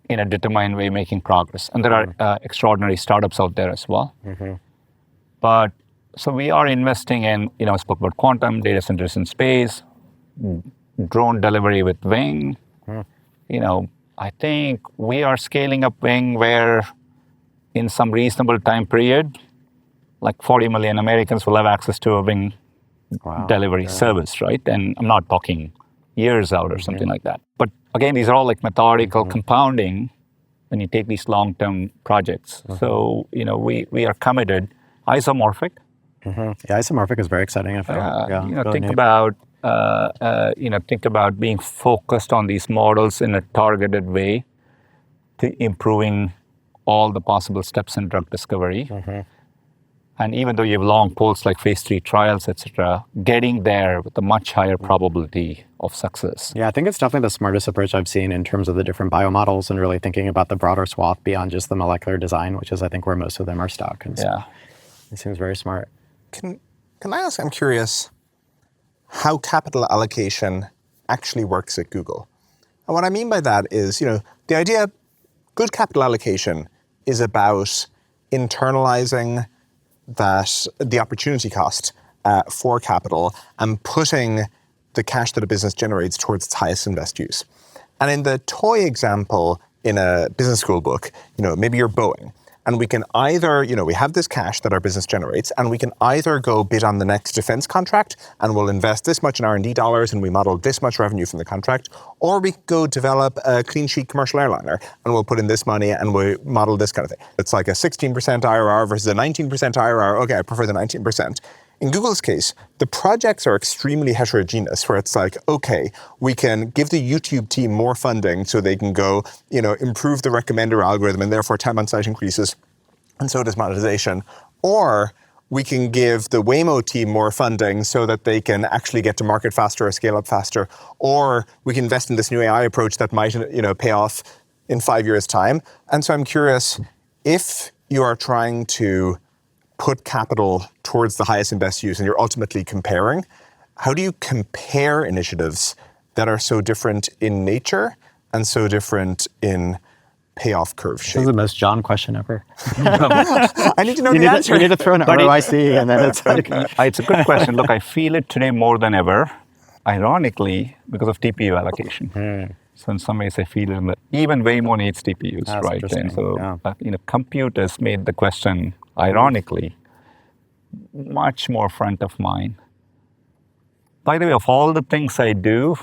Speaker 3: in a determined way making progress. And there are extraordinary startups out there as well. But so we are investing in, I spoke about quantum, data centers in space, drone delivery with Wing. I think we are scaling up Wing where in some reasonable time period, like 40 million Americans will have access to a Wing delivery service, right? And I'm not talking years out or something like that. But again, these are all like methodical compounding when you take these long-term projects. So, we are committed. Isomorphic.
Speaker 4: Yeah, isomorphic is very exciting. I feel.
Speaker 3: Think about being focused on these models in a targeted way to improving all the possible steps in drug discovery. And even though you have long poles like phase 3 trials, etc., getting there with a much higher probability of success.
Speaker 4: Yeah, I think it's definitely the smartest approach I've seen in terms of the different biomodels and really thinking about the broader swath beyond just the molecular design, which is, I think, where most of them are stuck. And so it seems very smart.
Speaker 2: Can I ask, I'm curious, how capital allocation actually works at Google? And what I mean by that is, the idea, good capital allocation is about internalizing the opportunity cost for capital and putting the cash that a business generates towards its highest and best use. And in the toy example in a business school book, maybe you're Boeing, and we can either, we have this cash that our business generates, and we can either go bid on the next defense contract, and we'll invest this much in R&D dollars, and we model this much revenue from the contract, or we can go develop a clean sheet commercial airliner, and we'll put in this money, and we model this kind of thing. It's like a 16% IRR versus a 19% IRR. Okay, I prefer the 19%. In Google's case, the projects are extremely heterogeneous, where it's like, okay, we can give the YouTube team more funding so they can go, improve the recommender algorithm and therefore time on site increases, and so does monetization. Or we can give the Waymo team more funding so that they can actually get to market faster or scale up faster. Or we can invest in this new AI approach that might, pay off in 5 years' time. And so I'm curious, if you are trying to put capital towards the highest and best use, and you're ultimately comparing, how do you compare initiatives that are so different in nature and so different in payoff curve shape?
Speaker 4: This is the most John question ever.
Speaker 2: I need to know the answer.
Speaker 4: You need to throw an ROIC, and then it's like...
Speaker 3: It's a good question. Look, I feel it today more than ever, ironically, because of TPU allocation. So in some ways, I feel it even Waymo needs TPUs,
Speaker 4: That's
Speaker 3: right? And so, compute has made the question, ironically, much more front of mind. By the way, of all the things I do,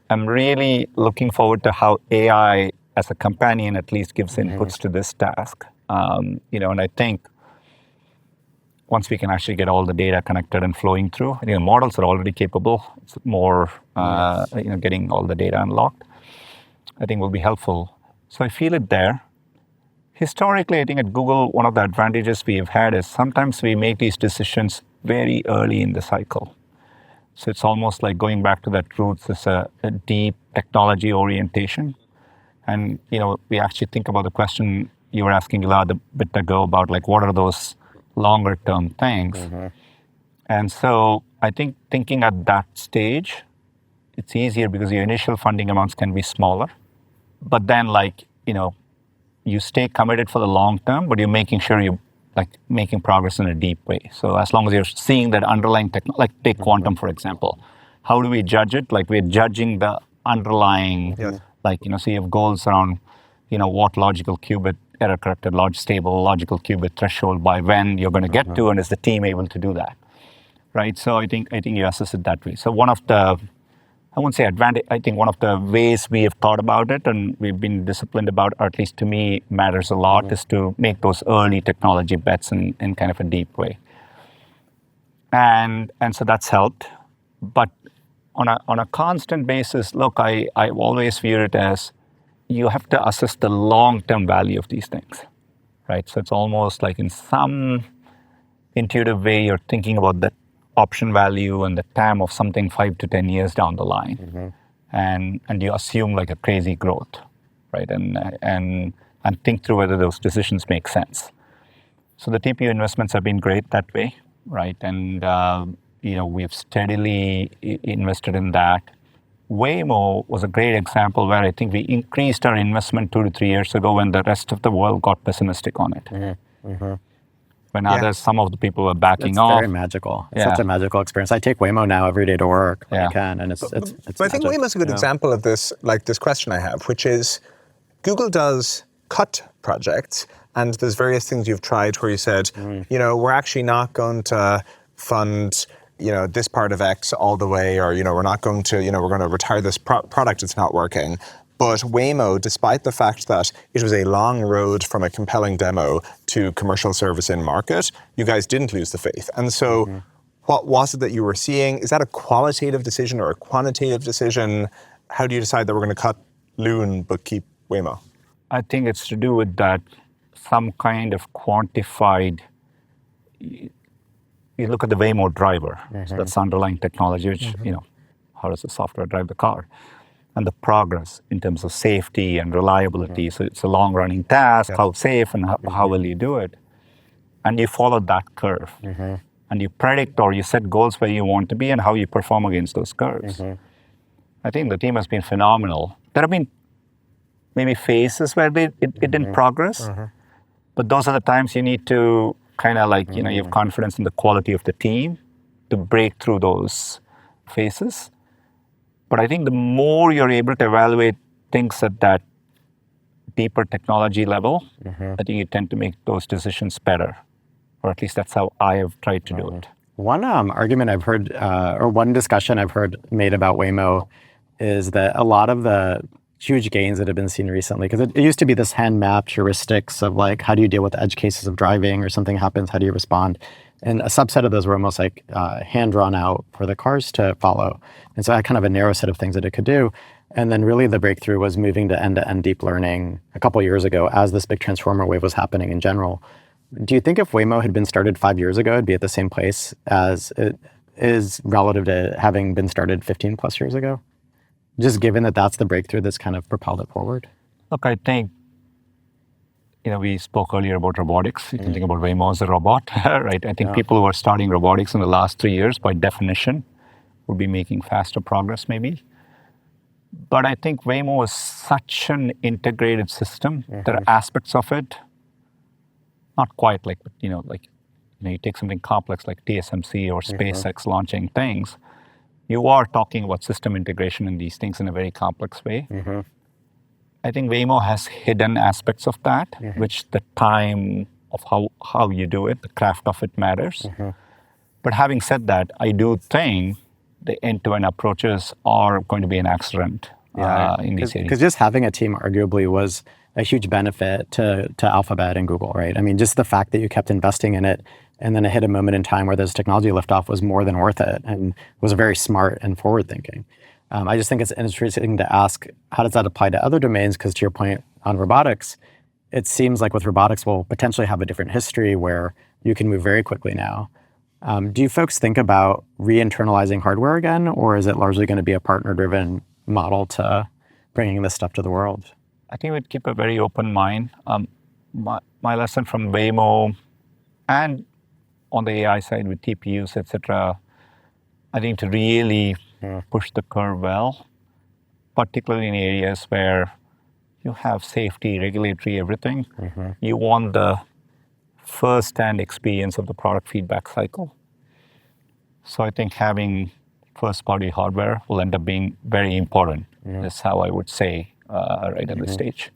Speaker 3: I'm really looking forward to how AI as a companion at least gives inputs to this task. And I think once we can actually get all the data connected and flowing through, I think the models are already capable. It's more, getting all the data unlocked, I think will be helpful. So I feel it there. Historically, I think at Google, one of the advantages we have had is sometimes we make these decisions very early in the cycle. So it's almost like going back to that roots as a deep technology orientation. And, we actually think about the question you were asking Elad a bit ago about like, what are those longer term things? And so I think thinking at that stage, it's easier because your initial funding amounts can be smaller. But then you stay committed for the long term, but you're making sure you're making progress in a deep way. So as long as you're seeing that underlying technology, like take quantum, for example, how do we judge it? Like we're judging the underlying, so you have goals around, what logical qubit, error corrected, large stable, logical qubit threshold by when you're going to get to, and is the team able to do that, right? So I think you assess it that way. So one of the, I won't say advantage, I think one of the ways we have thought about it and we've been disciplined about, or at least to me matters a lot, is to make those early technology bets in kind of a deep way. And so that's helped. But on a constant basis, look, I always view it as you have to assess the long-term value of these things, right? So it's almost like in some intuitive way, you're thinking about the option value and the TAM of something 5 to 10 years down the line. And you assume like a crazy growth, right? And think through whether those decisions make sense. So the TPU investments have been great that way, right? And we've steadily invested in that. Waymo was a great example where I think we increased our investment 2 to 3 years ago when the rest of the world got pessimistic on it. When others, some of the people were backing off.
Speaker 4: It's very magical. It's such a magical experience. I take Waymo now every day to work when I can, and it's
Speaker 2: But I think Waymo's a good example of this, like this question I have, which is Google does cut projects, and there's various things you've tried where you said, we're actually not going to fund this part of X all the way, or we're not going to, we're going to retire this product, it's not working. But Waymo, despite the fact that it was a long road from a compelling demo to commercial service in market, you guys didn't lose the faith. And so what was it that you were seeing? Is that a qualitative decision or a quantitative decision? How do you decide that we're going to cut Loon but keep Waymo?
Speaker 3: I think it's to do with that some kind of quantified, you look at the Waymo driver, so that's underlying technology, which, how does the software drive the car? And the progress in terms of safety and reliability. So it's a long-running task, how safe and how will you do it? And you follow that curve. And you predict or you set goals where you want to be and how you perform against those curves. I think the team has been phenomenal. There have been maybe phases where it didn't progress, but those are the times you need to kind of like, you have confidence in the quality of the team to break through those phases. But I think the more you're able to evaluate things at that deeper technology level, I think you tend to make those decisions better. Or at least that's how I have tried to do it.
Speaker 4: One argument I've heard, or one discussion I've heard made about Waymo is that a lot of the huge gains that have been seen recently, because it used to be this hand-mapped heuristics of like, how do you deal with edge cases of driving or something happens, how do you respond? And a subset of those were almost like hand-drawn out for the cars to follow. And so I had kind of a narrow set of things that it could do. And then really the breakthrough was moving to end-to-end deep learning a couple of years ago as this big transformer wave was happening in general. Do you think if Waymo had been started 5 years ago, it'd be at the same place as it is relative to having been started 15 plus years ago? Just given that that's the breakthrough that's kind of propelled it forward?
Speaker 3: Look, I think, we spoke earlier about robotics. You can think about Waymo as a robot, right? I think people who are starting robotics in the last 3 years, by definition, would be making faster progress maybe. But I think Waymo is such an integrated system. There are aspects of it, not quite like, you take something complex like TSMC or SpaceX launching things. You are talking about system integration in these things in a very complex way. I think Waymo has hidden aspects of that, which the time of how you do it, the craft of it matters. But having said that, I do think the end-to-end approaches are going to be an accident in these areas.
Speaker 4: Because just having a team arguably was a huge benefit to Alphabet and Google, right? I mean, just the fact that you kept investing in it and then it hit a moment in time where this technology liftoff was more than worth it and was very smart and forward-thinking. I just think it's interesting to ask, how does that apply to other domains? Because to your point on robotics, it seems like with robotics, we'll potentially have a different history where you can move very quickly now. Do you folks think about re-internalizing hardware again, or is it largely going to be a partner-driven model to bringing this stuff to the world?
Speaker 3: I think we'd keep a very open mind. My lesson from Waymo and on the AI side with TPUs, et cetera, I think to really push the curve well, particularly in areas where you have safety, regulatory, everything. You want the first-hand experience of the product feedback cycle. So I think having first-party hardware will end up being very important. That's how I would say right at this stage.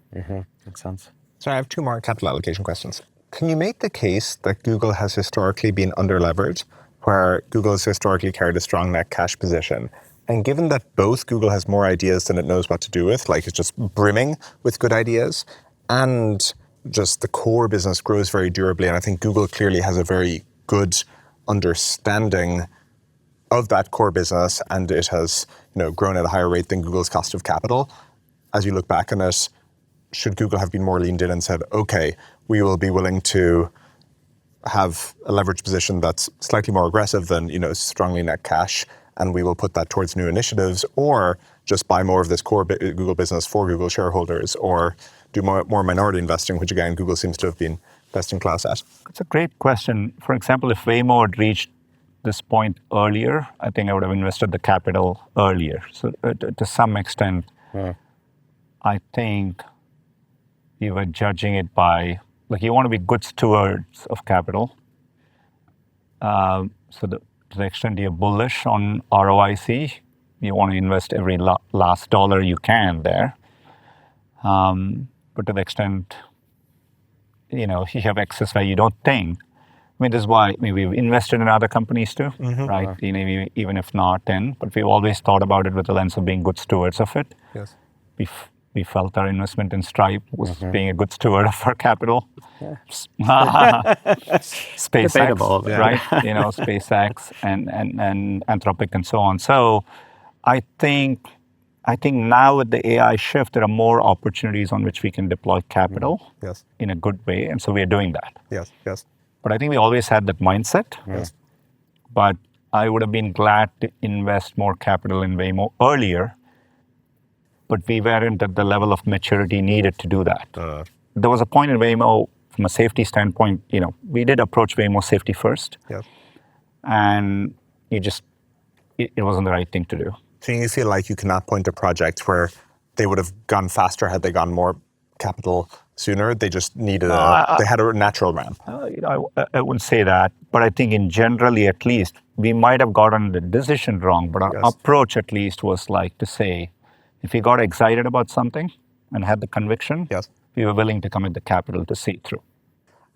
Speaker 4: Makes sense.
Speaker 2: So I have 2 more capital allocation questions. Can you make the case that Google has historically been under-leveraged, where Google has historically carried a strong net cash position? And given that both Google has more ideas than it knows what to do with, like it's just brimming with good ideas, and just the core business grows very durably, and I think Google clearly has a very good understanding of that core business, and it has grown at a higher rate than Google's cost of capital. As you look back on it, should Google have been more leaned in and said, okay, we will be willing to have a leverage position that's slightly more aggressive than, strongly net cash, and we will put that towards new initiatives, or just buy more of this core Google business for Google shareholders, or do more minority investing, which again, Google seems to have been best in class at?
Speaker 3: It's a great question. For example, if Waymo had reached this point earlier, I think I would have invested the capital earlier. So to some extent, I think you were judging it by, you want to be good stewards of capital. To the extent you're bullish on ROIC, you want to invest every last dollar you can there. But to the extent, you have excess where you don't think. This is why we've invested in other companies too, right? Even if not in, but we've always thought about it with the lens of being good stewards of it.
Speaker 2: Yes.
Speaker 3: We felt our investment in Stripe was being a good steward of our capital.
Speaker 4: Yeah.
Speaker 3: SpaceX,
Speaker 4: Debatable,
Speaker 3: right? SpaceX and Anthropic and so on. So I think now with the AI shift, there are more opportunities on which we can deploy capital in a good way. And so we are doing that.
Speaker 2: Yes.
Speaker 3: But I think we always had that mindset.
Speaker 2: Yes.
Speaker 3: But I would have been glad to invest more capital in Waymo earlier, but we weren't at the level of maturity needed to do that. There was a point in Waymo, from a safety standpoint, we did approach Waymo safety first.
Speaker 2: Yes.
Speaker 3: And it wasn't the right thing to do.
Speaker 2: So you feel like you cannot point to projects where they would have gone faster had they gone more capital sooner? They just needed they had a natural ramp.
Speaker 3: I wouldn't say that, but I think in generally, at least, we might have gotten the decision wrong, but our approach at least was to say, if we got excited about something and had the conviction, we were willing to commit the capital to see it through.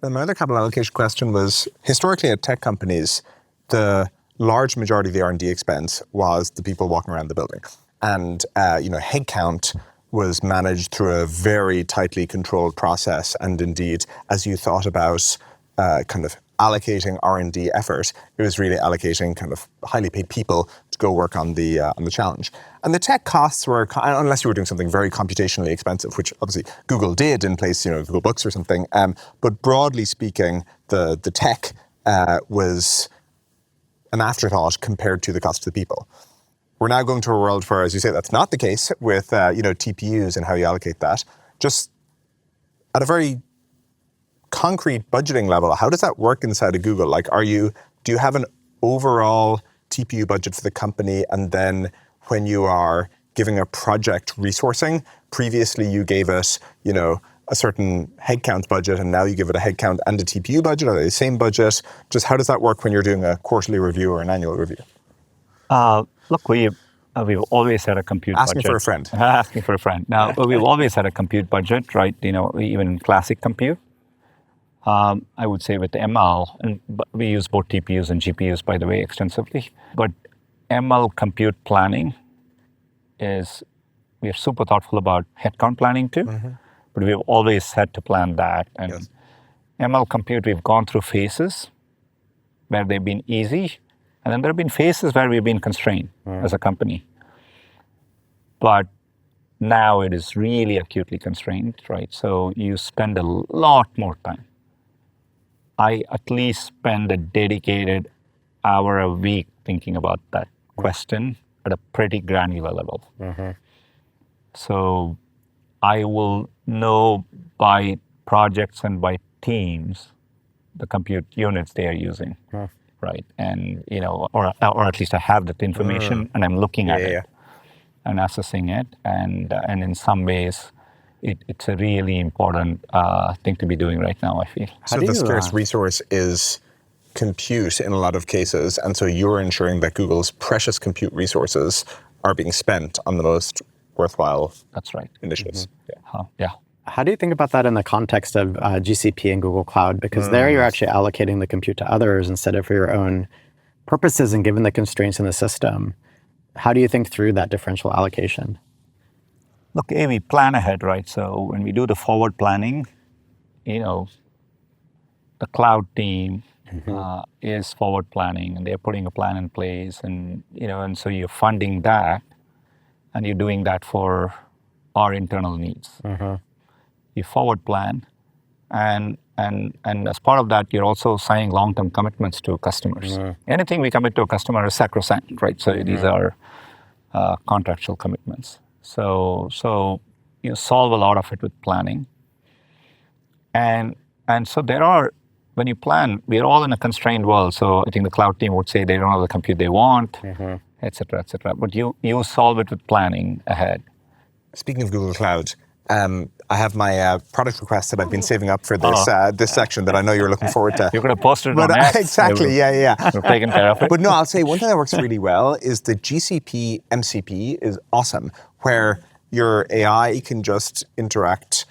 Speaker 2: And my other capital allocation question was, historically at tech companies, the large majority of the R&D expense was the people walking around the building. And headcount was managed through a very tightly controlled process. And indeed, as you thought about kind of allocating R&D effort, it was really allocating kind of highly paid people to go work on the challenge. And the tech costs were, unless you were doing something very computationally expensive, which obviously Google did in place, Google Books or something. But broadly speaking, the tech was an afterthought compared to the cost of the people. We're now going to a world where, as you say, that's not the case with TPUs and how you allocate that. Just at a very concrete budgeting level, how does that work inside of Google? Do you have an overall TPU budget for the company, and then when you are giving a project resourcing, previously you gave it, a certain headcount budget, and now you give it a headcount and a TPU budget? Are they the same budget? Just how does that work when you're doing a quarterly review or an annual review?
Speaker 3: Look, we've always had a compute budget.
Speaker 2: Asking for a friend.
Speaker 3: Asking for a friend. Now, we've always had a compute budget, right? Even in classic compute. I would say with ML, but we use both TPUs and GPUs, by the way, extensively. But ML compute planning we are super thoughtful about headcount planning too. But we've always had to plan that. And ML compute, we've gone through phases where they've been easy. And then there have been phases where we've been constrained as a company. But now it is really acutely constrained, right? So you spend a lot more time. I at least spend a dedicated hour a week thinking about that question at a pretty granular level. So I will know by projects and by teams the compute units they are using. Right, and or at least I have that information, and I'm looking at it and assessing it, and in some ways, it's a really important thing to be doing right now, I feel.
Speaker 2: So the scarce resource is compute in a lot of cases, and so you're ensuring that Google's precious compute resources are being spent on the most worthwhile.
Speaker 3: That's right.
Speaker 2: Initiatives.
Speaker 3: Yeah.
Speaker 4: How do you think about that in the context of GCP and Google Cloud? Because there you're actually allocating the compute to others instead of for your own purposes, and given the constraints in the system. How do you think through that differential allocation?
Speaker 3: Look, we plan ahead, right? So when we do the forward planning, the cloud team is forward planning, and they're putting a plan in place, and and so you're funding that, and you're doing that for our internal needs. you forward plan, and as part of that, you're also signing long-term commitments to customers. Anything we commit to a customer is sacrosanct, right? So these are contractual commitments. So you solve a lot of it with planning. And so when you plan, we're all in a constrained world. So I think the cloud team would say they don't have the compute they want, et cetera, et cetera. But you solve it with planning ahead.
Speaker 2: Speaking of Google Cloud, I have my product request that I've been saving up for this this section that I know you're looking forward to.
Speaker 3: You're going to post it on X.
Speaker 2: Exactly, yeah.
Speaker 3: We're taking care of it.
Speaker 2: But no, I'll say one thing that works really well is the GCP MCP is awesome, where your AI can just interact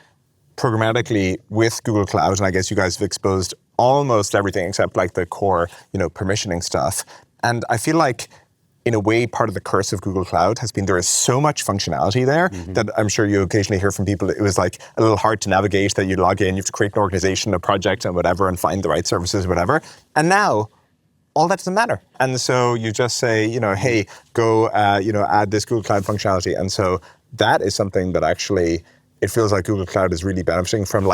Speaker 2: programmatically with Google Cloud. And I guess you guys have exposed almost everything except like the core, permissioning stuff. And I feel like in a way, part of the curse of Google Cloud has been there is so much functionality there that I'm sure you occasionally hear from people, it was like a little hard to navigate, that you log in, you have to create an organization, a project and whatever, and find the right services, whatever. And now, all that doesn't matter. And so you just say, hey, go, add this Google Cloud functionality. And so that is something that actually, it feels like Google Cloud is really benefiting from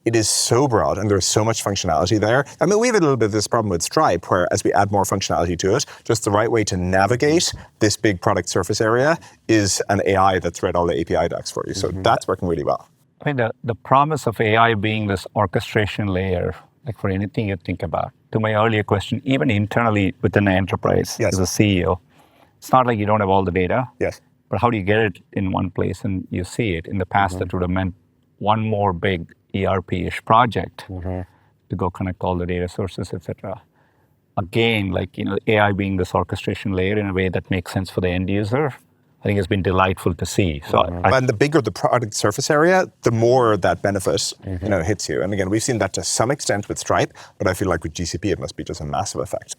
Speaker 2: it is so broad and there's so much functionality there. I mean, we have a little bit of this problem with Stripe, where as we add more functionality to it, just the right way to navigate this big product surface area is an AI that's read all the API docs for you. So that's working really well.
Speaker 3: I mean, the promise of AI being this orchestration layer, like for anything you think about, to my earlier question, even internally within an enterprise as a CEO, it's not like you don't have all the data.
Speaker 2: Yes.
Speaker 3: But how do you get it in one place and you see it? In the past, that would have meant one more big ERP-ish project to go connect all the data sources, et cetera. Again, AI being this orchestration layer in a way that makes sense for the end user, I think has been delightful to see. So,
Speaker 2: and the bigger the product surface area, the more that benefit hits you. And again, we've seen that to some extent with Stripe, but I feel like with GCP, it must be just a massive effect.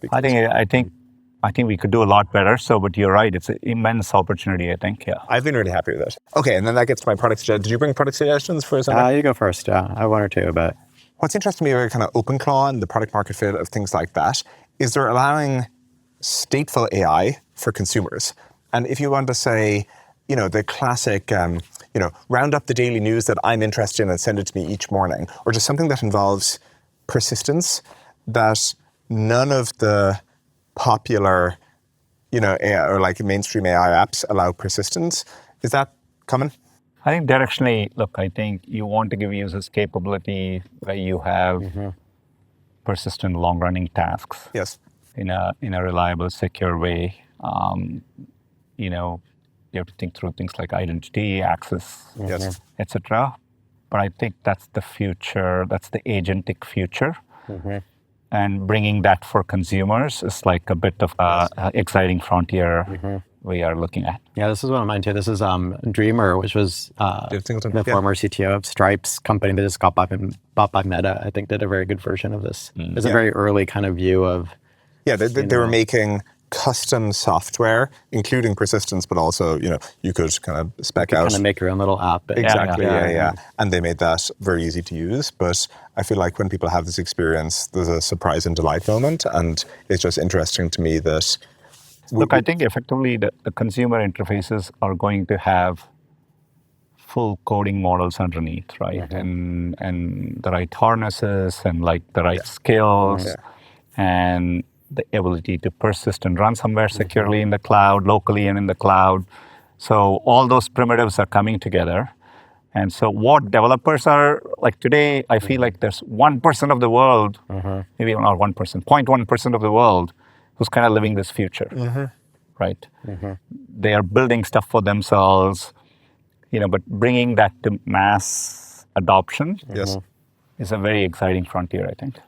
Speaker 3: I think we could do a lot better. But you're right; it's an immense opportunity. I think, yeah.
Speaker 2: I've been really happy with it. Okay, and then that gets to my product suggestions. Did you bring product suggestions for Sundar?
Speaker 4: You go first. Yeah, I have one or two, but
Speaker 2: what's interesting to me about kind of OpenClaw and the product market fit of things like that is they're allowing stateful AI for consumers. And if you want to say, the classic, round up the daily news that I'm interested in and send it to me each morning, or just something that involves persistence that none of the popular, AI or mainstream AI apps allow persistence. Is that coming?
Speaker 3: I think directionally, I think you want to give users capability where you have persistent, long-running tasks.
Speaker 2: Yes.
Speaker 3: In a reliable, secure way. You have to think through things like identity, access, et cetera. But I think that's the future. That's the agentic future. And bringing that for consumers is like a bit of an exciting frontier we are looking at.
Speaker 4: Yeah, this is one of mine too. This is Dreamer, which was the former CTO of Stripe's company that just got bought by Meta. I think did a very good version of this. It's a very early kind of view of...
Speaker 2: Yeah, they were making custom software, including persistence, but also, you could kind of spec out.
Speaker 4: Kind of make your own little app.
Speaker 2: Exactly, yeah. And they made that very easy to use. But I feel like when people have this experience, there's a surprise and delight moment. And it's just interesting to me that...
Speaker 3: I think effectively the consumer interfaces are going to have full coding models underneath, right? And the right harnesses and the right skills and the ability to persist and run somewhere securely in the cloud, locally and in the cloud. So all those primitives are coming together. And so what developers are like today, I feel like there's 1% of the world, maybe not 1%, 0.1% of the world who's kind of living this future, right? They are building stuff for themselves, but bringing that to mass adoption is a very exciting frontier, I think.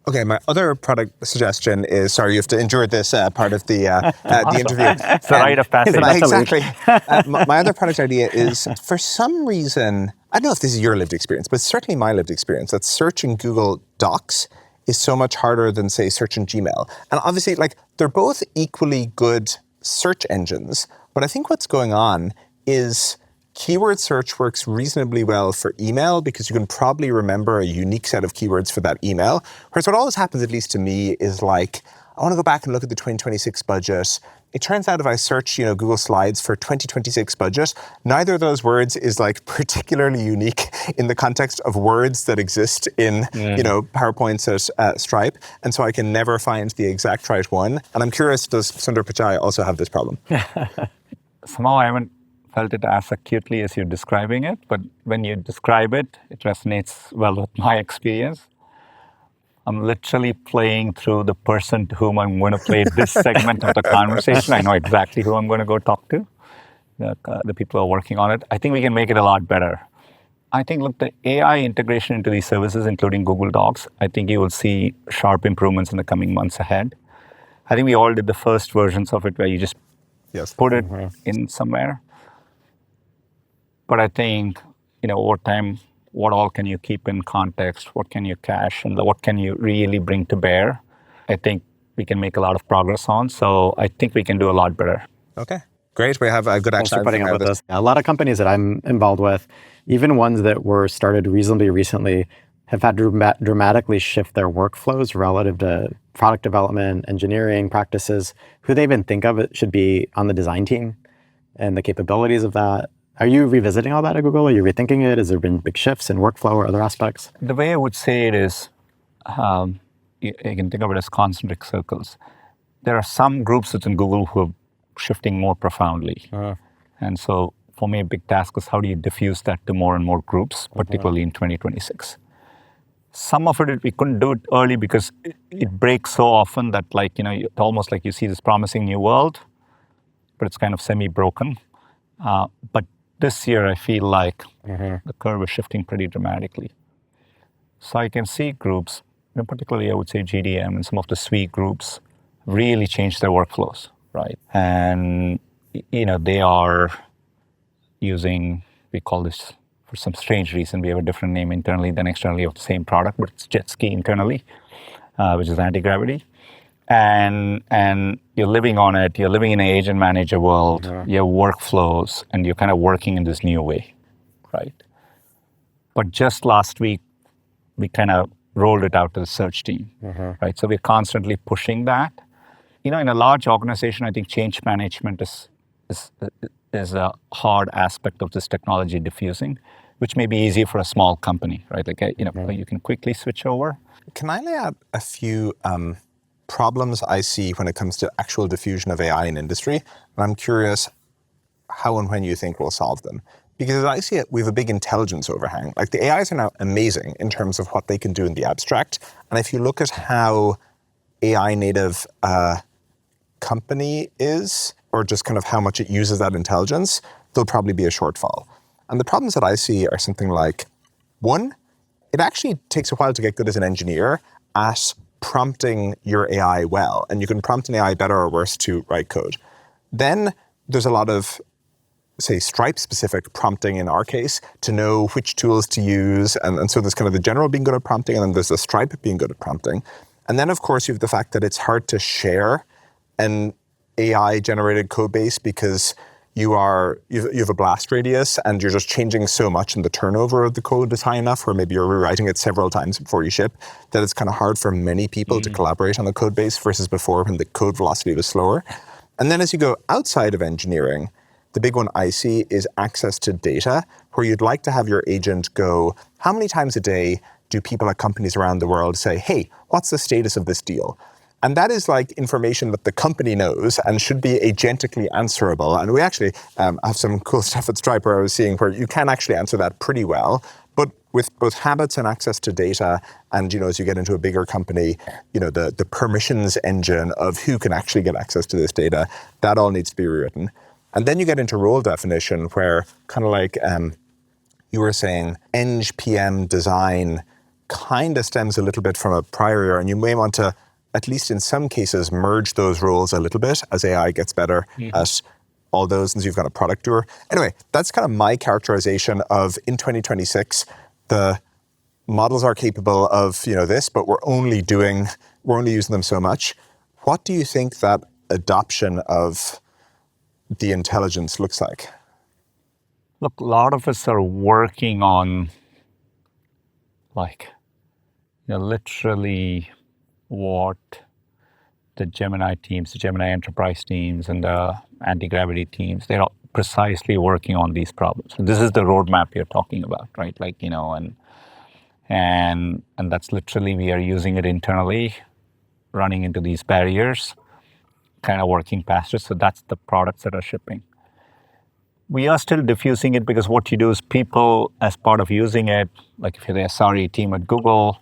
Speaker 2: Okay, my other product suggestion is, sorry, you have to endure this part of the interview.
Speaker 3: It's the rite of passage.
Speaker 2: Exactly. My other product idea is, for some reason, I don't know if this is your lived experience, but certainly my lived experience, that searching Google Docs is so much harder than, say, searching Gmail. And obviously, they're both equally good search engines, but I think what's going on is keyword search works reasonably well for email because you can probably remember a unique set of keywords for that email. Whereas what always happens, at least to me, is I want to go back and look at the 2026 budget it turns out if I search, Google Slides for 2026 budget, neither of those words is like particularly unique in the context of words that exist in, PowerPoints at Stripe. And so I can never find the exact right one. And I'm curious, does Sundar Pichai also have this problem?
Speaker 3: Somehow I haven't felt it as acutely as you're describing it, but when you describe it, it resonates well with my experience. I'm literally playing through the person to whom I'm going to play this segment of the conversation. I know exactly who I'm going to go talk to, the people who are working on it. I think we can make it a lot better. I think, look, the AI integration into these services, including Google Docs, I think you will see sharp improvements in the coming months ahead. I think we all did the first versions of it where you just put it in somewhere. But I think, over time, what all can you keep in context? What can you cache? And what can you really bring to bear? I think we can make a lot of progress on. So I think we can do a lot better.
Speaker 2: Okay, great. We have a good action.
Speaker 4: Thanks for putting up with this. A lot of companies that I'm involved with, even ones that were started reasonably recently, have had to dramatically shift their workflows relative to product development, engineering practices. Who they even think of it should be on the design team and the capabilities of that. Are you revisiting all that at Google? Are you rethinking it? Has there been big shifts in workflow or other aspects?
Speaker 3: The way I would say it is, you can think of it as concentric circles. There are some groups within Google who are shifting more profoundly. And so for me, a big task is how do you diffuse that to more and more groups, particularly in 2026. Some of it, we couldn't do it early because it breaks so often that it's almost like you see this promising new world, but it's kind of semi-broken. But this year, I feel like the curve is shifting pretty dramatically. So I can see groups, particularly I would say GDM and some of the SWE groups, really change their workflows, right? And, they are using, we call this, for some strange reason, we have a different name internally than externally of the same product, but it's jet ski internally, which is anti-gravity. And you're living on it, you're living in an agent manager world, you have workflows, and you're kind of working in this new way, right? But just last week, we kind of rolled it out to the search team, right? So we're constantly pushing that. In a large organization, I think change management is a hard aspect of this technology diffusing, which may be easier for a small company, right? You can quickly switch over.
Speaker 2: Can I lay out a few problems I see when it comes to actual diffusion of AI in industry? And I'm curious how and when you think we'll solve them. Because as I see it, we have a big intelligence overhang. Like the AIs are now amazing in terms of what they can do in the abstract. And if you look at how AI native company is, or just kind of how much it uses that intelligence, there'll probably be a shortfall. And the problems that I see are something like, one, it actually takes a while to get good as an engineer at prompting your AI well. And you can prompt an AI better or worse to write code. Then there's a lot of, say, Stripe-specific prompting in our case to know which tools to use. And so there's kind of the general being good at prompting, and then there's the Stripe being good at prompting. And then, of course, you have the fact that it's hard to share an AI-generated code base because you have a blast radius and you're just changing so much and the turnover of the code is high enough where maybe you're rewriting it several times before you ship that it's kind of hard for many people to collaborate on a code base versus before when the code velocity was slower. And then as you go outside of engineering, the big one I see is access to data, where you'd like to have your agent go, how many times a day do people at companies around the world say, hey, what's the status of this deal? And that is like information that the company knows and should be agentically answerable. And we actually have some cool stuff at Stripe where I was seeing where you can actually answer that pretty well. But with both habits and access to data, and as you get into a bigger company, the permissions engine of who can actually get access to this data, that all needs to be rewritten. And then you get into role definition where kind of like you were saying, Eng PM design kind of stems a little bit from a prior era, and you may want to, at least in some cases, merge those roles a little bit as AI gets better at all those, and so you've got a product doer. Anyway, that's kind of my characterization of in 2026, the models are capable of this, but we're only using them so much. What do you think that adoption of the intelligence looks like?
Speaker 3: Look, a lot of us are working on literally what the Gemini teams, the Gemini enterprise teams, and the anti-gravity teams, they're all precisely working on these problems. So this is the roadmap you're talking about, right? Like, and that's literally, we are using it internally, running into these barriers, kind of working past it. So that's the products that are shipping. We are still diffusing it, because what you do is people, as part of using it, like if you're the SRE team at Google,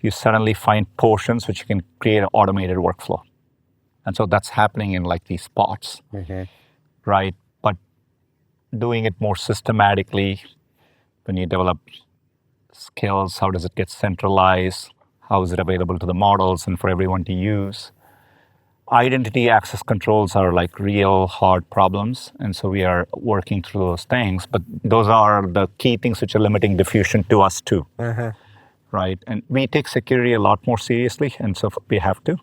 Speaker 3: you suddenly find portions which you can create an automated workflow. And so that's happening in like these pods, right? But doing it more systematically, when you develop skills, how does it get centralized? How is it available to the models and for everyone to use? Identity access controls are like real hard problems. And so we are working through those things, but those are the key things which are limiting diffusion to us too, right? And we take security a lot more seriously, and so we have to,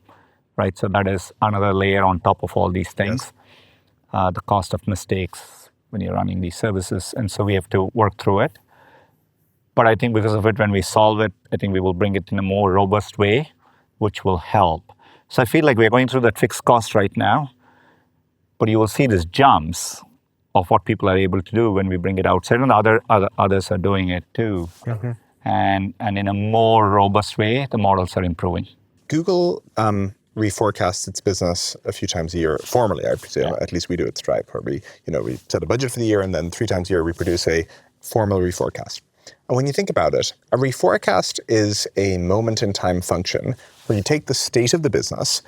Speaker 3: right? So that is another layer on top of all these things. The cost of mistakes when you're running these services. And so we have to work through it. But I think because of it, when we solve it, I think we will bring it in a more robust way, which will help. So I feel like we're going through that fixed cost right now, but you will see these jumps of what people are able to do when we bring it outside, and others are doing it too. And in a more robust way, the models are improving.
Speaker 2: Google reforecasts its business a few times a year, formally, I presume. At least we do at Stripe, where we set a budget for the year, and then 3 times a year we produce a formal reforecast. And when you think about it, a reforecast is a moment-in-time function where you take the state of the business,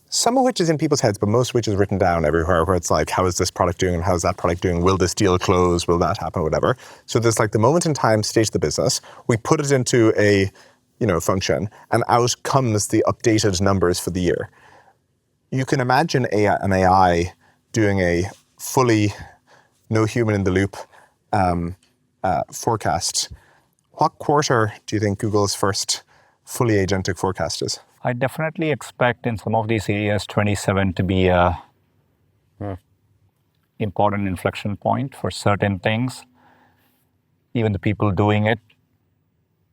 Speaker 2: some of which is in people's heads, but most of which is written down everywhere, where it's like, how is this product doing and how is that product doing? Will this deal close? Will that happen? Whatever. So there's like the moment-in-time state of the business. We put it into a function, and out comes the updated numbers for the year. You can imagine an AI doing a fully no human in the loop forecast. What quarter do you think Google's first fully agentic forecast is?
Speaker 3: I definitely expect in some of these areas 27 to be a important inflection point for certain things. Even the people doing it,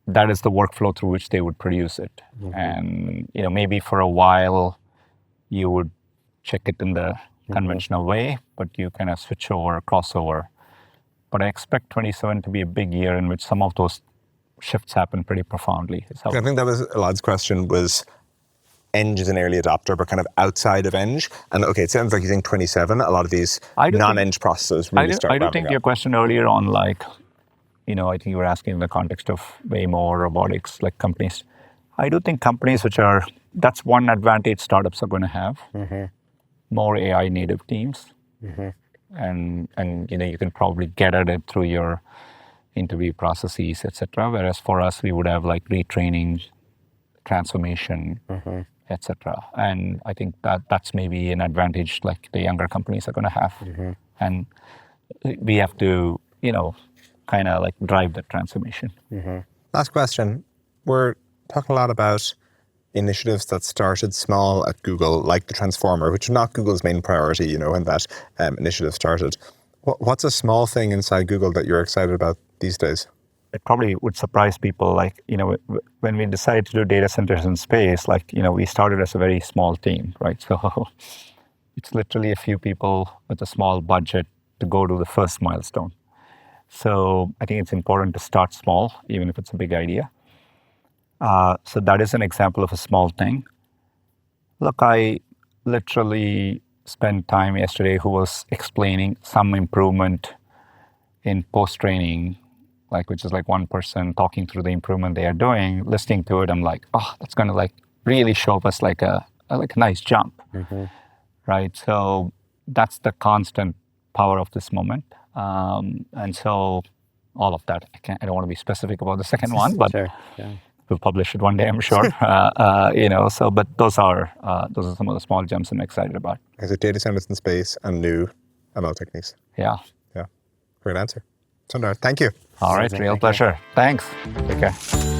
Speaker 3: that is the workflow through which they would produce it. And maybe for a while you would check it in the conventional way, but you kind of switch over, crossover. But I expect 27 to be a big year in which some of those shifts happen pretty profoundly.
Speaker 2: I think that was Elad's question, was Eng is an early adopter, but kind of outside of Eng. And okay, it sounds like you think 27, a lot of these non-Eng processes really start ramping up.
Speaker 3: I do think your question earlier on, like, I think you were asking in the context of Waymo or robotics, like companies. I do think companies that's one advantage startups are going to have, more AI native teams. And you can probably get at it through your interview processes, etc. Whereas for us, we would have like retraining, transformation, etc. And I think that's maybe an advantage like the younger companies are going to have. And we have to, kind of like drive that transformation.
Speaker 2: Last question. We're talking a lot about initiatives that started small at Google, like the Transformer, which was not Google's main priority, when that initiative started. What's a small thing inside Google that you're excited about these days?
Speaker 3: It probably would surprise people. Like, when we decided to do data centers in space, like, we started as a very small team, right? So it's literally a few people with a small budget to go to the first milestone. So I think it's important to start small, even if it's a big idea. So that is an example of a small thing. Look, I literally spent time yesterday who was explaining some improvement in post-training, which is like one person talking through the improvement they are doing. Listening to it, I'm like, oh, that's going to like really show us like a nice jump, right? So that's the constant power of this moment. And so all of that, I don't want to be specific about the second one, but we'll publish it one day, I'm sure. But those are some of the small jumps I'm excited about.
Speaker 2: Is it data centers in space and new ML techniques?
Speaker 3: Yeah.
Speaker 2: Great answer. Sundar, thank you.
Speaker 3: All right, real pleasure. Thanks. Take care.